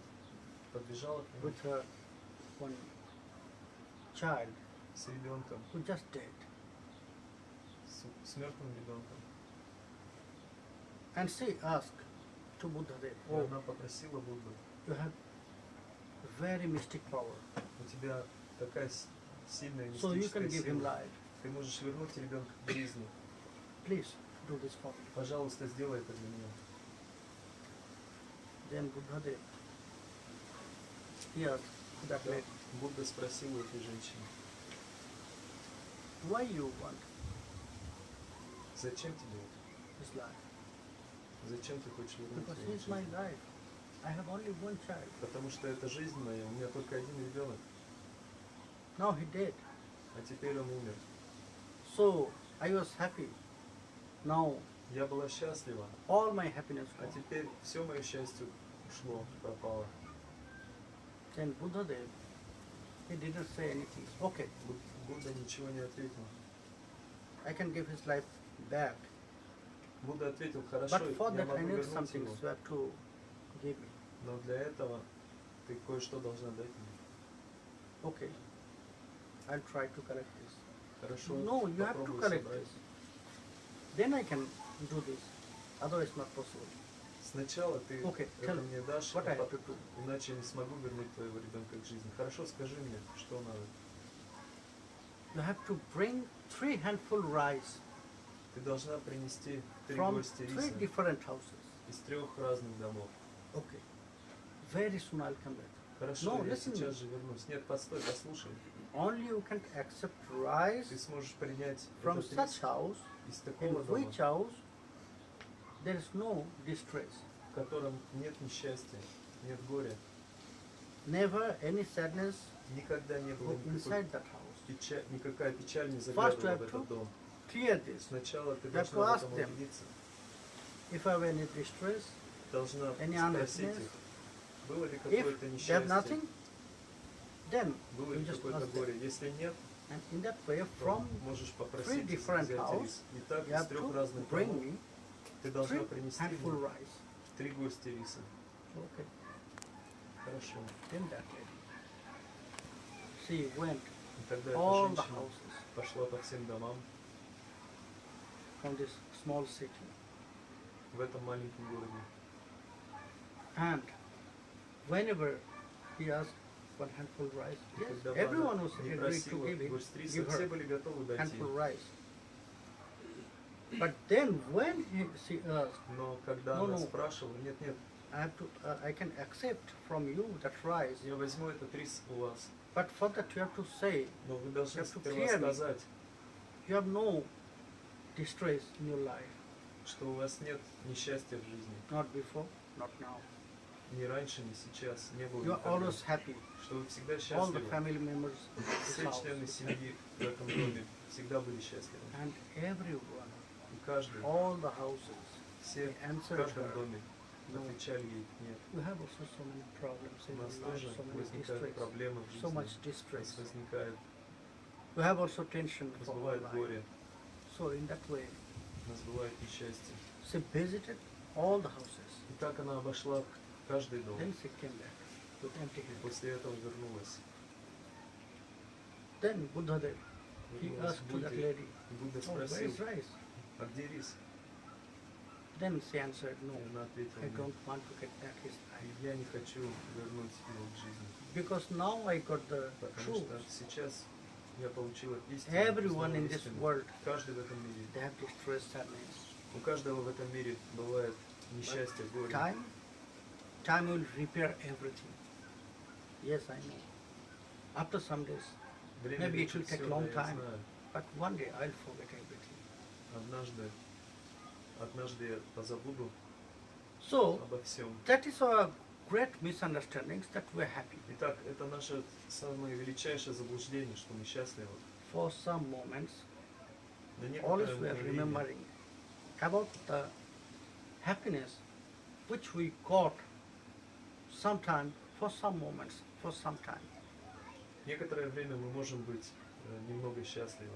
S3: подбежала к нему
S2: with her one child
S3: с ребенком,
S2: who just died.
S3: с мертвым ребенком.
S2: And she asked to Buddhadev,
S3: И
S2: oh,
S3: она попросила Будду,
S2: you have very mystic power,
S3: у тебя такая сильная
S2: so you can
S3: мистическая
S2: give him
S3: сила.
S2: life.
S3: Ты можешь вернуть ребенка к жизни.
S2: Please do this for me.
S3: Пожалуйста, сделай это для меня.
S2: Then Buddhadev, he asked that lady,
S3: Будда спросил у этой женщины,
S2: why you want
S3: зачем тебе это?
S2: his life?
S3: Зачем ты хочешь вернуть
S2: Because
S3: его
S2: he
S3: к
S2: is my
S3: жизни?
S2: life. I have only one child.
S3: Потому что это жизнь моя, у меня только один ребенок,
S2: Now he dead.
S3: а теперь он умер.
S2: So I was happy. Now
S3: Я была счастлива,
S2: all my happiness
S3: а
S2: gone.
S3: теперь все мое счастье ушло, пропало.
S2: Then Buddhadev, he didn't say anything. Okay,
S3: Будда ничего не ответил.
S2: I can give his life back.
S3: Будда ответил, хорошо,
S2: But for
S3: я
S2: that I
S3: могу
S2: need
S3: вернуть
S2: something
S3: его,
S2: you have to give me.
S3: но для этого ты кое-что должна дать мне.
S2: Okay, I'll try to collect this.
S3: Хорошо,
S2: No, you have to
S3: попробуй
S2: collect
S3: собрать.
S2: this. Then I can do this. Otherwise not possible.
S3: Сначала ты
S2: Okay,
S3: это
S2: tell
S3: мне дашь,
S2: what I have
S3: а
S2: to do.
S3: иначе я не смогу вернуть твоего ребенка к жизни. Хорошо, скажи мне, что надо.
S2: You have to bring 3 handful rice
S3: Ты должна принести 3
S2: from
S3: горсти
S2: 3
S3: риса
S2: different houses.
S3: из 3 разных домов.
S2: Okay. Very soon I'll come back.
S3: Хорошо,
S2: No,
S3: я
S2: listen
S3: сейчас
S2: me.
S3: же вернусь. Нет, постой, послушай.
S2: Only you can accept rice
S3: Ты сможешь принять
S2: from
S3: этот
S2: such
S3: рис
S2: house
S3: из
S2: in
S3: такого дома,
S2: which house there is no distress.
S3: в котором нет несчастья, нет горя.
S2: Never any sadness
S3: Никогда не было
S2: go inside that house.
S3: никакая печаль не
S2: First you
S3: заглядывала
S2: have
S3: в этот
S2: to
S3: дом.
S2: clear this.
S3: Сначала ты
S2: You have to
S3: должна в
S2: ask
S3: этом
S2: them.
S3: убедиться.
S2: If I have any distress,
S3: Должна
S2: Any
S3: спросить
S2: unearthness?
S3: их, Было ли
S2: If
S3: какое-то
S2: they have
S3: несчастье?
S2: nothing, then
S3: Было
S2: you
S3: ли
S2: just
S3: какое-то
S2: ask them.
S3: горе? Если нет,
S2: And in that way,
S3: то
S2: from
S3: можешь
S2: three
S3: попросить
S2: different
S3: взять
S2: houses,
S3: рис. И так
S2: you
S3: из
S2: have
S3: 3
S2: to
S3: разных
S2: bring
S3: домов
S2: me
S3: ты должна
S2: 3
S3: принести
S2: handful
S3: мне
S2: rice.
S3: 3 горсти риса.
S2: Okay.
S3: Хорошо.
S2: Then that lady, she went
S3: И тогда эта
S2: all the
S3: женщина
S2: houses
S3: пошла по всем домам
S2: from this small city.
S3: в этом маленьком городе.
S2: And whenever he asked one handful rice,
S3: И
S2: yes,
S3: когда бы
S2: everyone
S3: она
S2: was
S3: не
S2: agreed to
S3: просила
S2: give him,
S3: горсть риса,
S2: give
S3: все
S2: her
S3: были готовы дать ей.
S2: handful rice. But then when she asked,
S3: Но когда
S2: No,
S3: она
S2: no.
S3: спрашивала, нет,
S2: I can accept from you that rice,
S3: я возьму этот рис у вас,
S2: but for that you have to say,
S3: но вы должны
S2: You have to
S3: сперва
S2: clear me.
S3: сказать,
S2: you have no distress in your life,
S3: что у вас нет несчастья в жизни.
S2: not before, not now.
S3: Ни раньше, ни сейчас, не было
S2: You are
S3: никогда.
S2: always happy.
S3: Что вы всегда
S2: All the
S3: счастливы.
S2: family members in this
S3: Все
S2: house,
S3: члены семьи в этом доме всегда были счастливы.
S2: and everyone,
S3: И каждый,
S2: all the houses,
S3: все
S2: they
S3: в
S2: answered
S3: каждом
S2: her.
S3: доме
S2: No.
S3: отвечали ей нет.
S2: You have also so many problems
S3: У
S2: in
S3: нас
S2: your life,
S3: тоже
S2: so many
S3: возникают
S2: distress,
S3: проблемы в
S2: so
S3: жизни.
S2: much
S3: У
S2: distress.
S3: нас возникает,
S2: You have also tension
S3: у нас
S2: for our
S3: бывает
S2: life.
S3: горе,
S2: So in that way,
S3: у нас бывает несчастье.
S2: she visited all the houses.
S3: И так она обошла каждый дом.
S2: Then she came back with empty
S3: И
S2: hand.
S3: после этого вернулась.
S2: Then Buddhadev, he
S3: Вернулась
S2: asked
S3: к
S2: to that
S3: Будде.
S2: lady,
S3: И Будда
S2: oh, where
S3: спросил,
S2: is rice?
S3: а где рис?
S2: Then she answered, no,
S3: И она ответила,
S2: I
S3: нет.
S2: don't want to get back his
S3: И
S2: life.
S3: я не хочу вернуть его к жизни.
S2: Because now I got the
S3: Потому
S2: truth.
S3: что сейчас я получила истину.
S2: Everyone
S3: узнала
S2: in this
S3: истину.
S2: world,
S3: Каждый в этом мире.
S2: they have distress, sadness.
S3: У каждого в этом мире бывает несчастье, горе.
S2: Time will repair everything. Yes, I know. After some days,
S3: Время
S2: maybe it will
S3: лечит
S2: take
S3: всё,
S2: long
S3: да, я
S2: time,
S3: знаю.
S2: but one day I'll forget everything.
S3: Однажды я позабуду
S2: So,
S3: обо всем.
S2: that is our great misunderstandings that we're happy.
S3: Итак, это наше самое величайшее заблуждение, что мы счастливы.
S2: For some moments,
S3: На
S2: always
S3: некоторое
S2: we are
S3: мгновение
S2: remembering about the happiness which we got sometime, for some moments, for some time.
S3: некоторое время мы можем быть немного счастливы.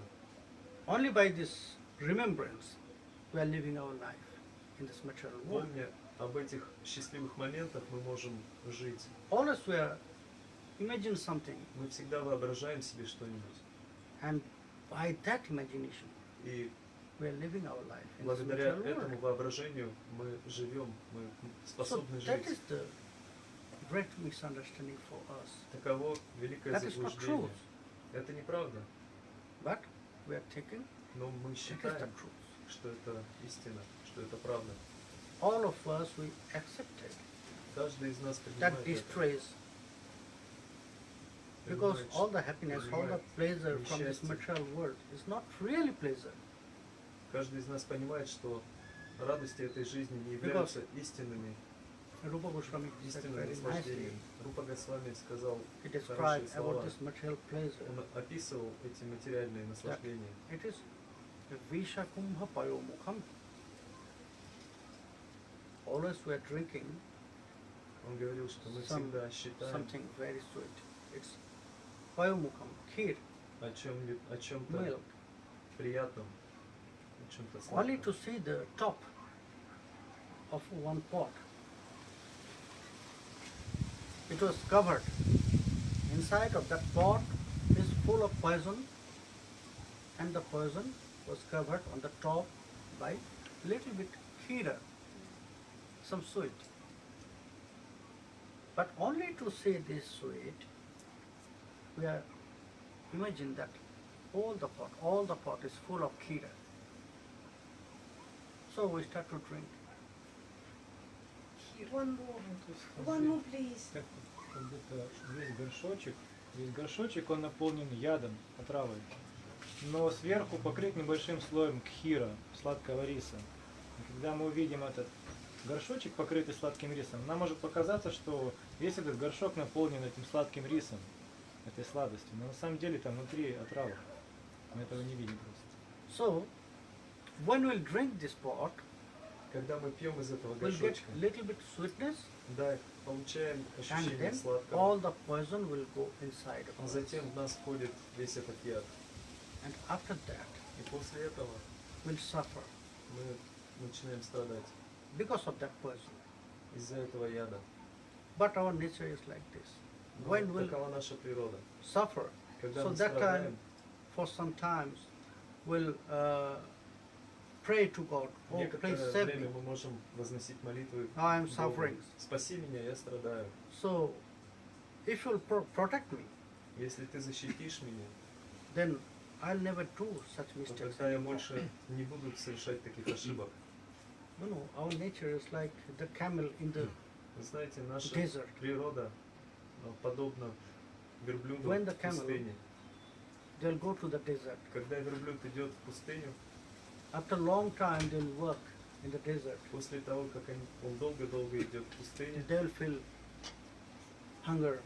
S2: Only by this remembrance we are living our life in this material world.
S3: Помня об этих счастливых моментах, мы можем жить.
S2: Always we are imagine something,
S3: Мы всегда воображаем себе что-нибудь.
S2: and by that imagination
S3: И
S2: we are living our life in this
S3: благодаря
S2: material
S3: этому
S2: world.
S3: воображению мы живем, мы
S2: So
S3: способны
S2: that is
S3: жить.
S2: the great misunderstanding for us.
S3: Таково великое
S2: That is not
S3: заблуждение.
S2: truth,
S3: Это неправда,
S2: but we are taking
S3: но мы
S2: that is the
S3: считаем,
S2: truth.
S3: что это истина, что это правда.
S2: All of us we accepted
S3: Каждый из нас
S2: that
S3: принимает это.
S2: distress because
S3: Принимает,
S2: all the happiness, all the
S3: принимает
S2: pleasure from this
S3: несчастье.
S2: material world is not really pleasure.
S3: Каждый из нас понимает, что радости этой жизни не являются истинными,
S2: Rupa Goswami said
S3: истинным
S2: very nicely.
S3: наслаждением. Рупа Госвами сказал
S2: He
S3: хорошие
S2: described
S3: слова.
S2: about this material pleasure.
S3: Он описывал эти материальные наслаждения.
S2: It is Vishakumbha Payomukham. Always we are drinking
S3: Он говорил, что мы всегда считаем
S2: something very sweet. It's Payomukham, kheer,
S3: о чем-то
S2: milk.
S3: приятном, о чем-то
S2: Only
S3: сладком.
S2: to see the top of one pot. It was covered. Inside of that pot is full of poison, and the poison was covered on the top by little bit kheera, some sweet. But only to see this sweet, we are imagine that all the pot is full of kheera. So we start to drink.
S1: One more. One more, please.
S4: Как будто весь горшочек, он наполнен ядом, отравой. Но сверху покрыт небольшим слоем кхира, сладкого риса. И когда мы увидим этот горшочек, покрытый сладким рисом, нам может показаться, что весь этот горшок наполнен этим сладким рисом, этой сладостью. Но на самом деле там внутри отрава. Мы этого не видим просто.
S2: So, when we'll drink this pot,
S3: Когда мы пьем из этого
S2: we'll get
S3: горшочка,
S2: little bit sweetness,
S3: да, получаем
S2: and
S3: ощущение
S2: then
S3: сладкого,
S2: all the poison will go inside of
S3: а
S2: us.
S3: затем в нас входит весь этот яд.
S2: And after that,
S3: И после этого
S2: we'll suffer
S3: мы начинаем страдать
S2: because of that poison.
S3: из-за этого яда.
S2: But our nature is like this.
S3: Но
S2: When we'll
S3: такова наша природа.
S2: suffer,
S3: Когда
S2: so
S3: мы
S2: that
S3: страдаем,
S2: time, for some times, we'll pray to God, oh, please
S3: некоторое
S2: save me.
S3: время мы можем возносить молитвы
S2: I am
S3: Богу.
S2: suffering.
S3: Спаси меня, я страдаю.
S2: So, if you'll protect me,
S3: Если ты защитишь меня,
S2: then I'll never do such
S3: то
S2: mistakes
S3: тогда я
S2: anymore.
S3: больше не буду совершать таких ошибок.
S2: You know, our nature is like the camel in the
S3: Вы знаете, наша
S2: desert.
S3: природа подобна верблюду
S2: When the
S3: в
S2: camel-
S3: пустыне.
S2: They'll go to the desert.
S3: Когда верблюд идет в пустыню,
S2: After a long time, they'll work in the desert.
S3: после того, как он долго-долго идет в пустыне,
S2: They'll feel hunger,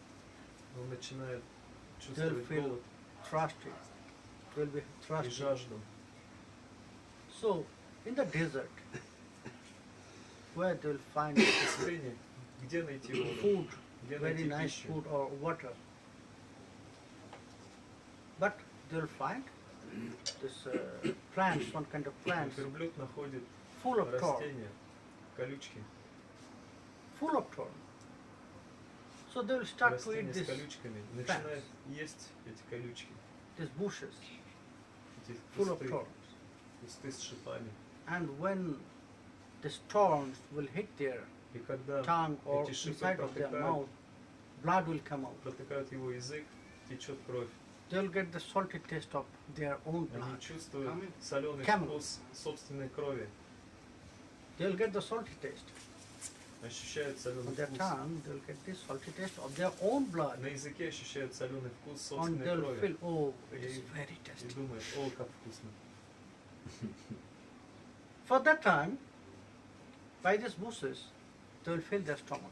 S3: он начинает
S2: they'll
S3: чувствовать
S2: feel
S3: голод
S2: thirsty. They'll be
S3: и
S2: thirsty.
S3: жажду.
S2: So, in the desert, where they'll find
S3: В пустыне, где найти воду,
S2: food,
S3: где
S2: very
S3: найти
S2: nice
S3: пищу,
S2: food or water. But they'll find this plants, one kind of plants,
S3: верблюд находит
S2: full of thorn,
S3: растения, колючки,
S2: full of thorn. So they'll start to
S3: растения
S2: eat
S3: с
S2: this,
S3: колючками, начинает есть эти колючки,
S2: these bushes,
S3: эти
S2: full of
S3: кусты,
S2: thorns.
S3: кусты с шипами.
S2: And when the thorns will hit their
S3: И когда
S2: tongue or
S3: эти шипы
S2: inside of their mouth, blood will come out.
S3: протыкают его язык, течет кровь.
S2: They'll get the salty taste of their own
S3: Они
S2: blood.
S3: чувствуют
S2: Come in.
S3: соленый
S2: Camel.
S3: вкус собственной крови,
S2: They'll get the salty taste.
S3: ощущают
S2: On
S3: соленый
S2: their
S3: вкус.
S2: tongue, they'll get the salty taste of their own blood.
S3: На языке ощущают соленый вкус
S2: And
S3: собственной
S2: they'll
S3: крови.
S2: feel, oh, it
S3: И-
S2: is very
S3: И
S2: tasty.
S3: думают, о, как вкусно.
S2: For that time, by these bushes, they will fill their stomach.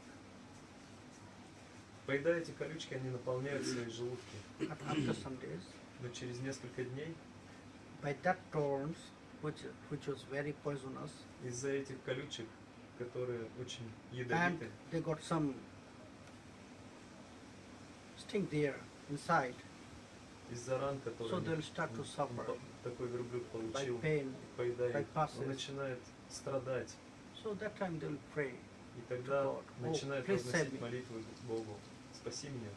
S3: Поедая эти колючки, они наполняют свои желудки.
S2: But after some days,
S3: Но через несколько дней
S2: by that thorns, which was very poisonous,
S3: из-за этих колючек, которые очень
S2: and
S3: ядовиты,
S2: they got some sting there inside,
S3: из-за ран,
S2: so
S3: которые
S2: they'll start to suffer
S3: такой верблюд
S2: by
S3: получил,
S2: pain.
S3: поедая
S2: by
S3: их,
S2: passes.
S3: он начинает страдать.
S2: So that time they'll pray.
S3: И тогда
S2: God, oh,
S3: начинает
S2: please save
S3: возносить
S2: me.
S3: молитву Богу. Спаси меня.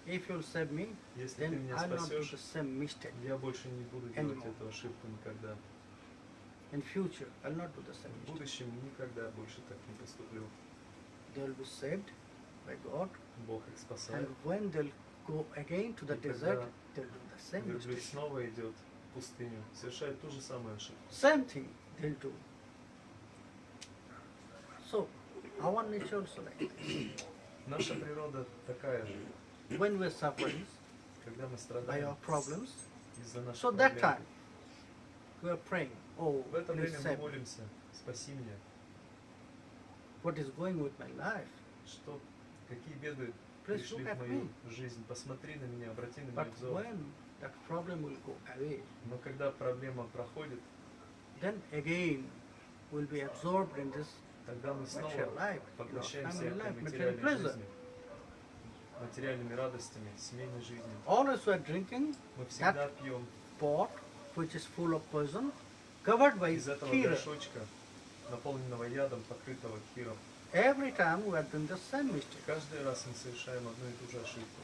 S2: If you'll save me,
S3: Если ты
S2: then
S3: меня
S2: I'll not do
S3: спасешь,
S2: the same mistake.
S3: я больше не буду делать
S2: Anymore.
S3: эту ошибку никогда.
S2: In future, I'll not do the same
S3: В
S2: mistake.
S3: будущем никогда больше так не поступлю.
S2: They'll be saved by God,
S3: Бог их
S2: and
S3: спасает.
S2: when they'll go again to the
S3: И
S2: desert,
S3: тогда
S2: they'll do the same
S3: Верблюд
S2: mistake.
S3: снова идет в пустыню, совершает ту же самую ошибку.
S2: Same thing they'll do. So, our nature also like this.
S3: Наша природа такая же.
S2: When we're suffering
S3: Когда мы
S2: by
S3: страдаем
S2: our problems,
S3: из-за наших
S2: so that
S3: проблем,
S2: time we're praying, oh,
S3: в это
S2: please
S3: время мы
S2: save me.
S3: молимся, спаси меня.
S2: What is going with my life?
S3: Что, какие беды
S2: Please
S3: пришли
S2: look
S3: в
S2: at
S3: мою
S2: me.
S3: жизнь, посмотри на меня, обрати на
S2: But
S3: меня взор.
S2: when that problem will go away,
S3: Но когда проблема проходит,
S2: then again we'll be absorbed in this
S3: тогда мы снова
S2: material life,
S3: поглощаемся
S2: family
S3: этой
S2: life, material
S3: материальной
S2: pleasure.
S3: жизнью, материальными радостями, семейной жизнью.
S2: Always we're drinking
S3: Мы всегда пьем
S2: pot which is full of poison, covered by
S3: из этого
S2: kira.
S3: горшочка, наполненного ядом, покрытого киром.
S2: Every time we are doing the same mistake.
S3: Каждый раз мы совершаем одну и ту же ошибку.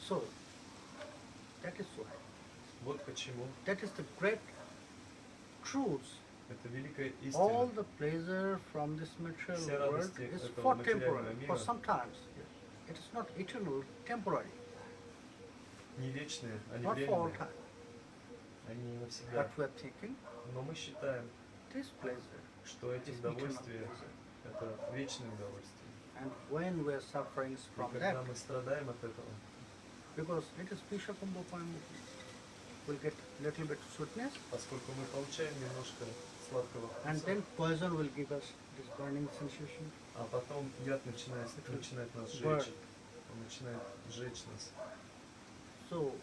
S2: So, that is why.
S3: Вот почему
S2: That is the great truth.
S3: это великая
S2: All
S3: истина.
S2: the pleasure from this material
S3: Все
S2: world
S3: радости
S2: is
S3: этого
S2: for
S3: материального
S2: temporary,
S3: мира.
S2: for sometimes. It is not eternal, temporary,
S3: Не вечные, они
S2: not for all
S3: временные,
S2: time.
S3: они не навсегда.
S2: But we are thinking,
S3: Но мы считаем,
S2: this pleasure
S3: что эти
S2: is eternal
S3: удовольствия
S2: pleasure.
S3: – это вечное удовольствие.
S2: And when we are suffering
S3: И
S2: from
S3: когда
S2: that,
S3: мы страдаем от этого,
S2: because it is Pishakumbhopayam, we'll get little bit sweetness,
S3: поскольку мы получаем немножко сладкого
S2: and
S3: вкуса,
S2: then poison will give us this burning sensation.
S3: а потом яд начинает нас
S2: Burn.
S3: жечь. Он начинает жечь нас.
S2: So,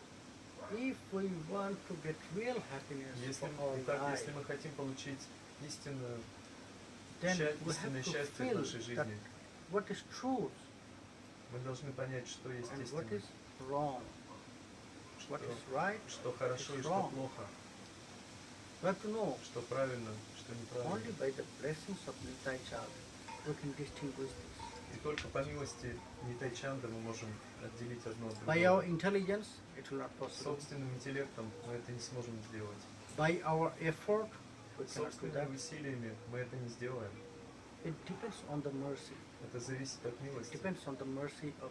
S2: if we want to get real happiness
S3: Если,
S2: for our
S3: итак,
S2: life,
S3: если мы хотим получить истинное
S2: then we have
S3: истинное
S2: to
S3: счастье в
S2: feel
S3: нашей
S2: that
S3: жизни.
S2: what is truth
S3: Мы должны понять, что есть
S2: and what
S3: истина,
S2: is wrong, what is right,
S3: что хорошо и
S2: is
S3: что
S2: wrong.
S3: плохо,
S2: We have to know
S3: что правильно, что неправильно.
S2: only by the blessings of Nityānandakya we can distinguish this.
S3: И только по милости Нитайчанды мы можем отделить одно от
S2: By our
S3: другого.
S2: intelligence, it will not possible.
S3: Собственным интеллектом мы это не сможем сделать.
S2: By our effort, we cannot do that.
S3: Собственными усилиями мы это не сделаем.
S2: It depends on the mercy.
S3: Это зависит от
S2: It
S3: милости.
S2: depends on the mercy of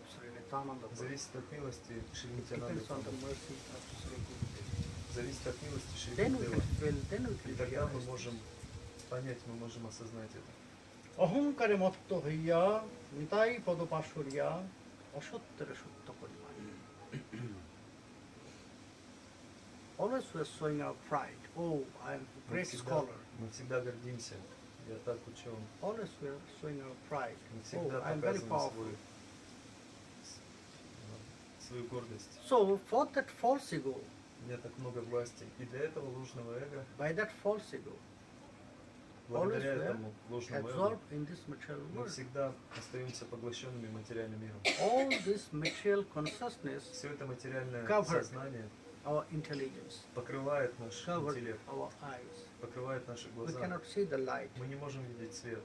S2: Nityānandakya.
S3: Зависит от милости Шри
S2: It depends on the
S3: Нитьянанды.
S2: mercy of Srīpad.
S3: Зависит от милости Шри
S2: Then we
S3: Гурудева.
S2: can feel, then we
S3: И
S2: can
S3: тогда мы
S2: realize.
S3: можем понять, мы можем осознать это.
S2: অহংকারে মত্ত হইয়া নিতাই পদপাশুরিয়া অসত্যের সত্য পরিমাণ. Always we are showing our pride. Oh, I am a great scholar.
S3: Мы всегда гордимся. Я так учен.
S2: Always we are showing our pride.
S3: Мы
S2: Oh,
S3: всегда
S2: I am very
S3: показываем
S2: powerful.
S3: свою гордость.
S2: So for that false ego,
S3: У меня так много власти. И для этого ложного эго,
S2: by that false ego,
S3: благодаря
S2: always we are
S3: этому ложному эго,
S2: absorbed in this material
S3: мы
S2: world.
S3: всегда остаемся поглощенными материальным миром.
S2: All this material consciousness
S3: Все это материальное
S2: Covered.
S3: сознание
S2: our intelligence,
S3: покрывает наш
S2: covered
S3: интеллект,
S2: our eyes.
S3: покрывает наши
S2: We
S3: глаза.
S2: cannot see the light.
S3: Мы не можем видеть свет.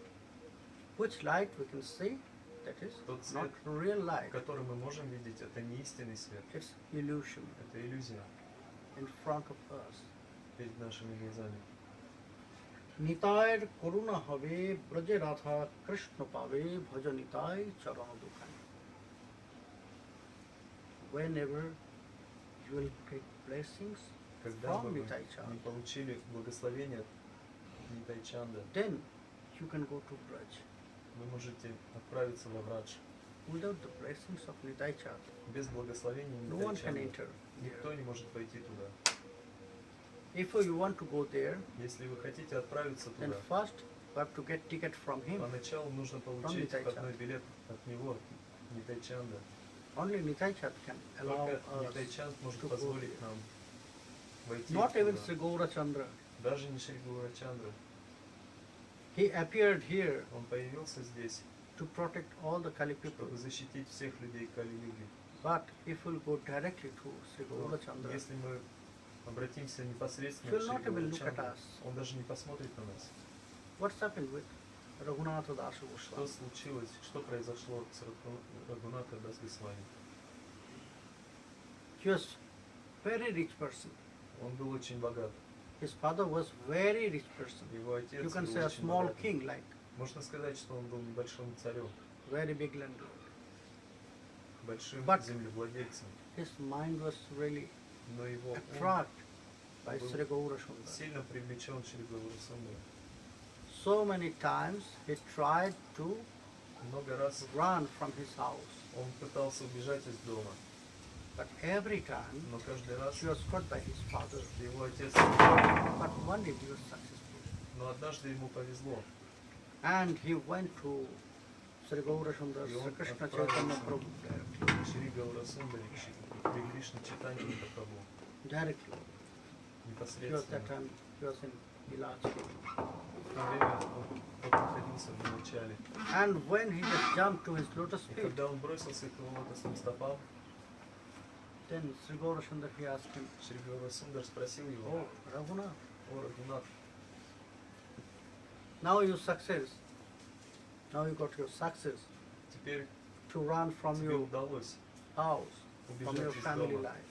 S2: Which light we can see? That is
S3: Тот
S2: not
S3: свет,
S2: real light.
S3: который мы можем видеть, это не истинный свет.
S2: It's illusion
S3: Это иллюзия
S2: in front of us.
S3: перед нашими глазами.
S2: নিতায়ের করুণা হবে ব্রজে রাধা কৃষ্ণ পাবে ভজ নিতাই চরণ দুখানি. Whenever you will get blessings
S3: Когда
S2: from
S3: бы вы
S2: Nityānandakya,
S3: не получили благословение от Нитайчанда,
S2: then you can go to Braj.
S3: вы можете отправиться во Врадж.
S2: Without the blessings of Nityānandakya,
S3: Без благословения
S2: no one can
S3: Нитайчанда
S2: enter.
S3: никто не может пойти туда.
S2: If you want to go there,
S3: Если вы хотите отправиться
S2: then
S3: туда,
S2: first you have to get ticket from him.
S3: поначалу нужно получить
S2: Нитайчанда.
S3: входной билет от него, Нитайчанда.
S2: Only Nityānandakya can allow
S3: Только
S2: us
S3: Нитайчанд может
S2: to go
S3: позволить
S2: there.
S3: нам войти
S2: Not even
S3: туда.
S2: Sri Gaurachandra.
S3: Даже не Шри Гурачандра.
S2: He appeared here
S3: Он появился здесь,
S2: to protect all the Kali people.
S3: чтобы защитить всех людей Кали-юги.
S2: But if we'll go directly to Sri
S3: Но
S2: Gaurachandra,
S3: если мы обратимся непосредственно
S2: he
S3: к
S2: will
S3: Шри
S2: not even look at
S3: Гурачандру,
S2: us.
S3: он даже не посмотрит на нас.
S2: What's happened with Raghunatha Das
S3: Что
S2: Goswami?
S3: случилось, что произошло с Рагунатха Дас Госвами?
S2: He was very rich person.
S3: Он был очень богат.
S2: His father was very rich person.
S3: Его отец
S2: You can
S3: был
S2: say a
S3: очень
S2: small
S3: богатый.
S2: king, like
S3: Можно сказать, что он был небольшим царем,
S2: very big landlord.
S3: большим
S2: But-
S3: землевладельцем,
S2: His mind was really
S3: но его ум
S2: attracted by
S3: был
S2: Sri Gaurachandra.
S3: сильно привлечен Шри Гаурасундарой.
S2: So many times he tried to
S3: Много раз
S2: run from his house,
S3: он пытался убежать из дома,
S2: but every time
S3: но каждый раз
S2: he was caught by his father.
S3: его отец...
S2: But one day he was successful.
S3: Но однажды ему повезло.
S2: And he went to Sri Gaurachandra, Sri Krishna Chaitanya Prabhu directly.
S3: Шри Гаурасундари, Шри Кришна Чайтанья Прабху.
S2: Directly. He was
S3: Непосредственно.
S2: that time, he was in Ilaj.
S3: В то время он находился в начале.
S2: And when he just jumped to his lotus
S3: И
S2: feet,
S3: когда он бросился к его лотосным стопам,
S2: then Sri Gaurachandra, he asked him,
S3: Шри Гаурасундар спросил его:
S2: "Oh, Raghunath,
S3: о, Рагунат,
S2: now you success. Now you got your success
S3: теперь
S2: to run from
S3: тебе
S2: your
S3: удалось
S2: house, from your
S3: убежать из
S2: family
S3: дома,
S2: life.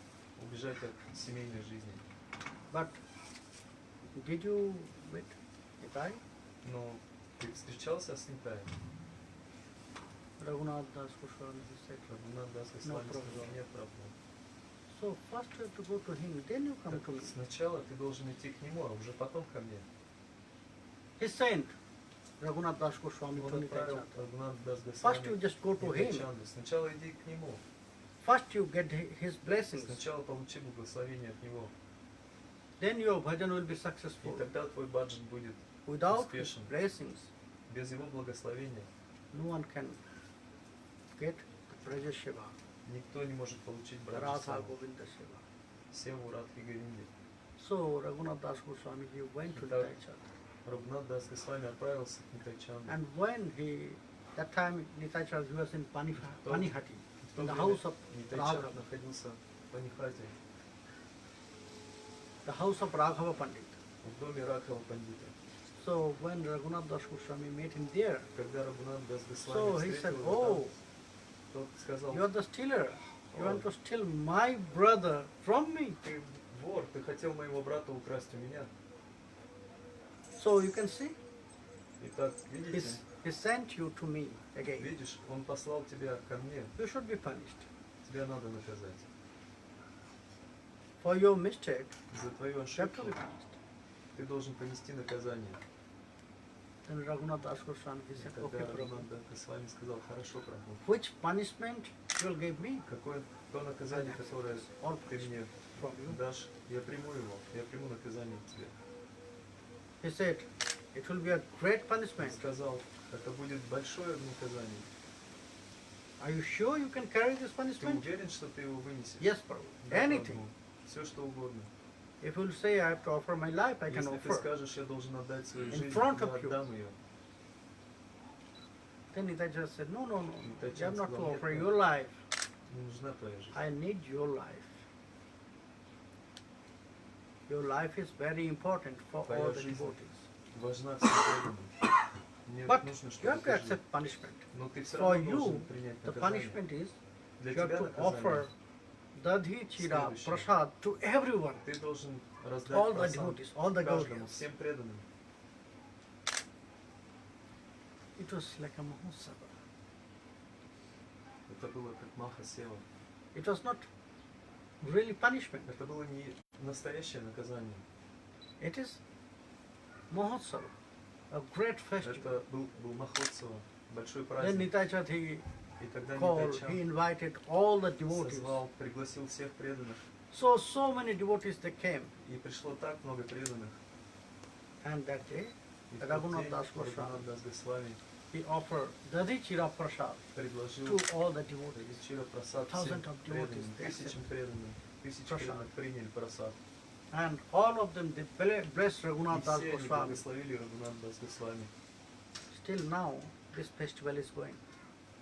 S3: убежать от семейной жизни.
S2: But did you meet Nitai?
S3: Но ты встречался с Нитаем?
S2: Raghunath Das Goswami, he said.
S3: Рагунат Дас Госвами
S2: problem.
S3: сказал: нет проблем.
S2: So first you have to go to him, then you come to me.
S3: Сначала ты должен идти к нему, а уже потом ко мне.
S2: He sent Raghunath Das Goswami to
S3: Он отправил
S2: Nitai.
S3: Рагунат Дас
S2: First you
S3: Госвами
S2: just go to him.
S3: Нитайчанду. Сначала иди к нему.
S2: First you get his blessings.
S3: Сначала получи благословение от него.
S2: Then your bhajan will be
S3: И
S2: successful.
S3: тогда твой баджет будет
S2: Without his
S3: успешен.
S2: blessings,
S3: Без его благословения
S2: no one can get the Braja Shiva,
S3: никто не может получить
S2: Radha
S3: браджа
S2: Govinda Shiva.
S3: Севу Радхи Говинди.
S2: So Raghunath Das Goswami, he went to
S3: Итак,
S2: Nitai.
S3: Рагунат Дас Госвами отправился к Нитайчанду.
S2: And when that time Nitai Chand was in Panihati,
S3: В то
S2: in the
S3: время
S2: house of
S3: Нитайчанд
S2: Raghava,
S3: находился в Панихате,
S2: the house of Raghava Pandit.
S3: в доме Ракхава Пандита.
S2: So when Raghunath Das Goswami met him there,
S3: Когда Рагунат Дас
S2: so
S3: Госвами
S2: he said,
S3: встретил
S2: "Oh,
S3: его там, тот сказал:
S2: you are the stealer. You
S3: Oh.
S2: want to steal my brother from me."
S3: ты вор, ты хотел моего брата украсть у меня.
S2: So you can see,
S3: Итак, видите,
S2: he sent you to me again.
S3: видишь, он послал тебя ко мне,
S2: You should be punished
S3: тебя надо наказать.
S2: for your mistake.
S3: За твою
S2: You have to
S3: ошибку
S2: be punished.
S3: ты должен понести наказание.
S2: Then Raghunath Das Goswami he
S3: И
S2: said,
S3: тогда
S2: "Okay, Prabhu,
S3: Рагунат Дас Госвами сказал: хорошо, Прабху,
S2: which punishment you will give me
S3: какое то наказание, которое
S2: or
S3: ты мне
S2: from you?"
S3: дашь, я приму его, я приму наказание от тебя.
S2: He said, "It will be a great
S3: Он
S2: punishment.
S3: сказал: это будет большое наказание.
S2: Are you sure you can carry this
S3: Ты
S2: punishment?"
S3: уверен, что ты его вынесешь?
S2: Yes, Prabhu.
S3: Да,
S2: Anything.
S3: Прабху. Все что угодно.
S2: If you will say I have to offer my life, I can
S3: Если ты
S2: offer.
S3: скажешь, я должен отдать свою
S2: In
S3: жизнь,
S2: front
S3: я
S2: of you.
S3: отдам ее.
S2: Then Nityānanda said, "No, no, no.
S3: Nityānanda
S2: You have not to
S3: сказал,
S2: offer
S3: "Нет,
S2: your life.
S3: Не нужна твоя жизнь.
S2: I need your life. Your life is very important for
S3: Твоя
S2: all the
S3: жизнь
S2: devotees.
S3: важна всем преданным. Мне
S2: But
S3: нужно,
S2: you
S3: чтобы
S2: have to
S3: ты жил.
S2: accept punishment.
S3: Но ты все
S2: For
S3: равно
S2: you,
S3: должен принять
S2: the
S3: наказание.
S2: punishment is
S3: Для
S2: you have
S3: тебя
S2: to offer
S3: наказание.
S2: dadhi chira
S3: Следующее.
S2: prasad to everyone,
S3: Ты должен раздать
S2: all the
S3: просад
S2: devotees, all the
S3: каждому,
S2: Gauriyas.
S3: всем преданным.
S2: It was like a Mahotsava.
S3: Это было как Маха Сева.
S2: It was not really punishment.
S3: Это было не настоящее наказание.
S2: It is Mahotsava, a great festival.
S3: Это был Махотсава, большой
S2: Then
S3: праздник.
S2: Nityānanda he
S3: И тогда
S2: called, he
S3: Нитайчанд
S2: invited all the devotees.
S3: созвал, пригласил всех преданных.
S2: So many devotees they came.
S3: И пришло так много преданных.
S2: And that day,
S3: И в тот
S2: Рагунат
S3: день
S2: Дас Госвами,
S3: Рагунат Дас Госвами
S2: he offered Dadhi Chira Prasad
S3: предложил
S2: to all the devotees.
S3: Чира просад всем
S2: Thousands of devotees,
S3: преданным,
S2: they
S3: тысячам
S2: accept
S3: преданным. Тысячи
S2: просад.
S3: преданных приняли просад.
S2: And all of them, they blessed
S3: И
S2: Raghunath Das
S3: все они
S2: Goswami.
S3: благословили Рагунат Дас Госвами.
S2: Still now, this festival is going.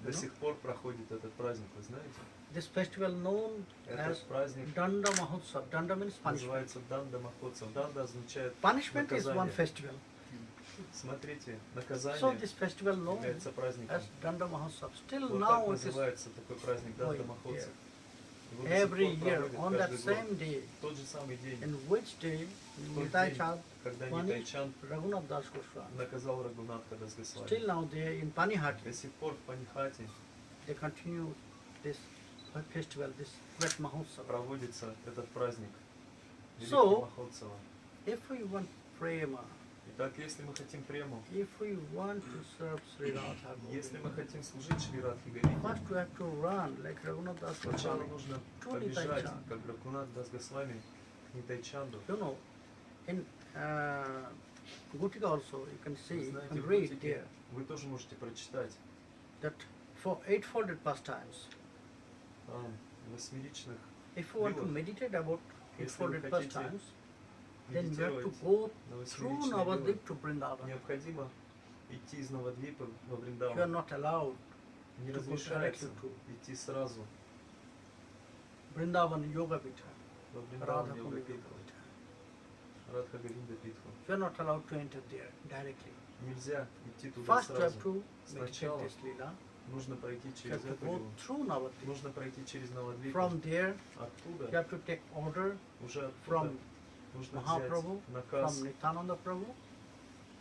S3: До
S2: You know?
S3: сих пор проходит этот праздник, вы знаете?
S2: This festival known as
S3: Этот праздник
S2: Danda Mahotsav. Danda means punishment.
S3: называется Данда Махотсав. Данда означает
S2: Punishment is one
S3: наказание.
S2: festival.
S3: Смотрите,
S2: So
S3: наказание
S2: this festival known
S3: является праздником.
S2: as Danda Mahotsav. Still
S3: Вот
S2: now
S3: так
S2: it is
S3: называется такой праздник Данда
S2: going
S3: Махотсав.
S2: here.
S3: Его до сих
S2: Every
S3: пор
S2: year
S3: проводят
S2: on that
S3: каждый год.
S2: same day,
S3: В тот же самый день,
S2: in which day
S3: в тот
S2: Nitai
S3: день,
S2: Chand
S3: когда
S2: punished
S3: Нитайчанд
S2: Raghunath Das Goswami.
S3: наказал Рагунатха Дас Госвами.
S2: Still now they are in Panihati.
S3: До сих пор в Панихате
S2: They continue this festival, this great Mahotsav.
S3: проводится этот праздник
S2: So,
S3: Великого Махотсава.
S2: If we want prema,
S3: Итак, если мы хотим прему,
S2: if we want to serve Sri Radha,
S3: если мы хотим служить Шри Радхи Говинде,
S2: first we have to run like Raghunath Das
S3: сначала
S2: Goswami.
S3: нужно
S2: To
S3: побежать,
S2: Нитайчанд.
S3: как Рагунат Дас Госвами, к Нитайчанду.
S2: You know, in Gutika also you can see,
S3: Вы
S2: you
S3: знаете,
S2: can
S3: в
S2: read
S3: Гутике
S2: there
S3: вы тоже можете прочитать
S2: that for eightfolded pastimes,
S3: восьмеричных.
S2: if you want to
S3: Вилах.
S2: meditate about
S3: Если вы
S2: eightfolded
S3: хотите
S2: pastimes, then you have to
S3: медитировать
S2: go
S3: на
S2: through
S3: восьмеричные
S2: Navadvip
S3: вилы,
S2: to Vrindavan.
S3: необходимо идти из Навадвипа во
S2: You are
S3: Вриндаван.
S2: not allowed
S3: Не
S2: to go
S3: разрешается
S2: directly to
S3: идти сразу
S2: Vrindavan Yoga Pitha,
S3: во
S2: Radha
S3: Вриндаван
S2: Kunda
S3: Йога
S2: Yoga
S3: Питху,
S2: Pitha.
S3: Радха Говинда Питху.
S2: You are not allowed to enter there directly.
S3: Нельзя идти туда
S2: First you have
S3: сразу.
S2: to meditate
S3: Сначала
S2: this lila.
S3: нужно пройти
S2: You
S3: через
S2: have to
S3: эту
S2: go
S3: вилу.
S2: through Navadvip.
S3: Нужно пройти через Навадвипу.
S2: From there, you
S3: Оттуда,
S2: have to take order
S3: уже оттуда
S2: from
S3: нужно
S2: Mahaprabhu,
S3: взять наказ
S2: from Nityānanda Prabhu.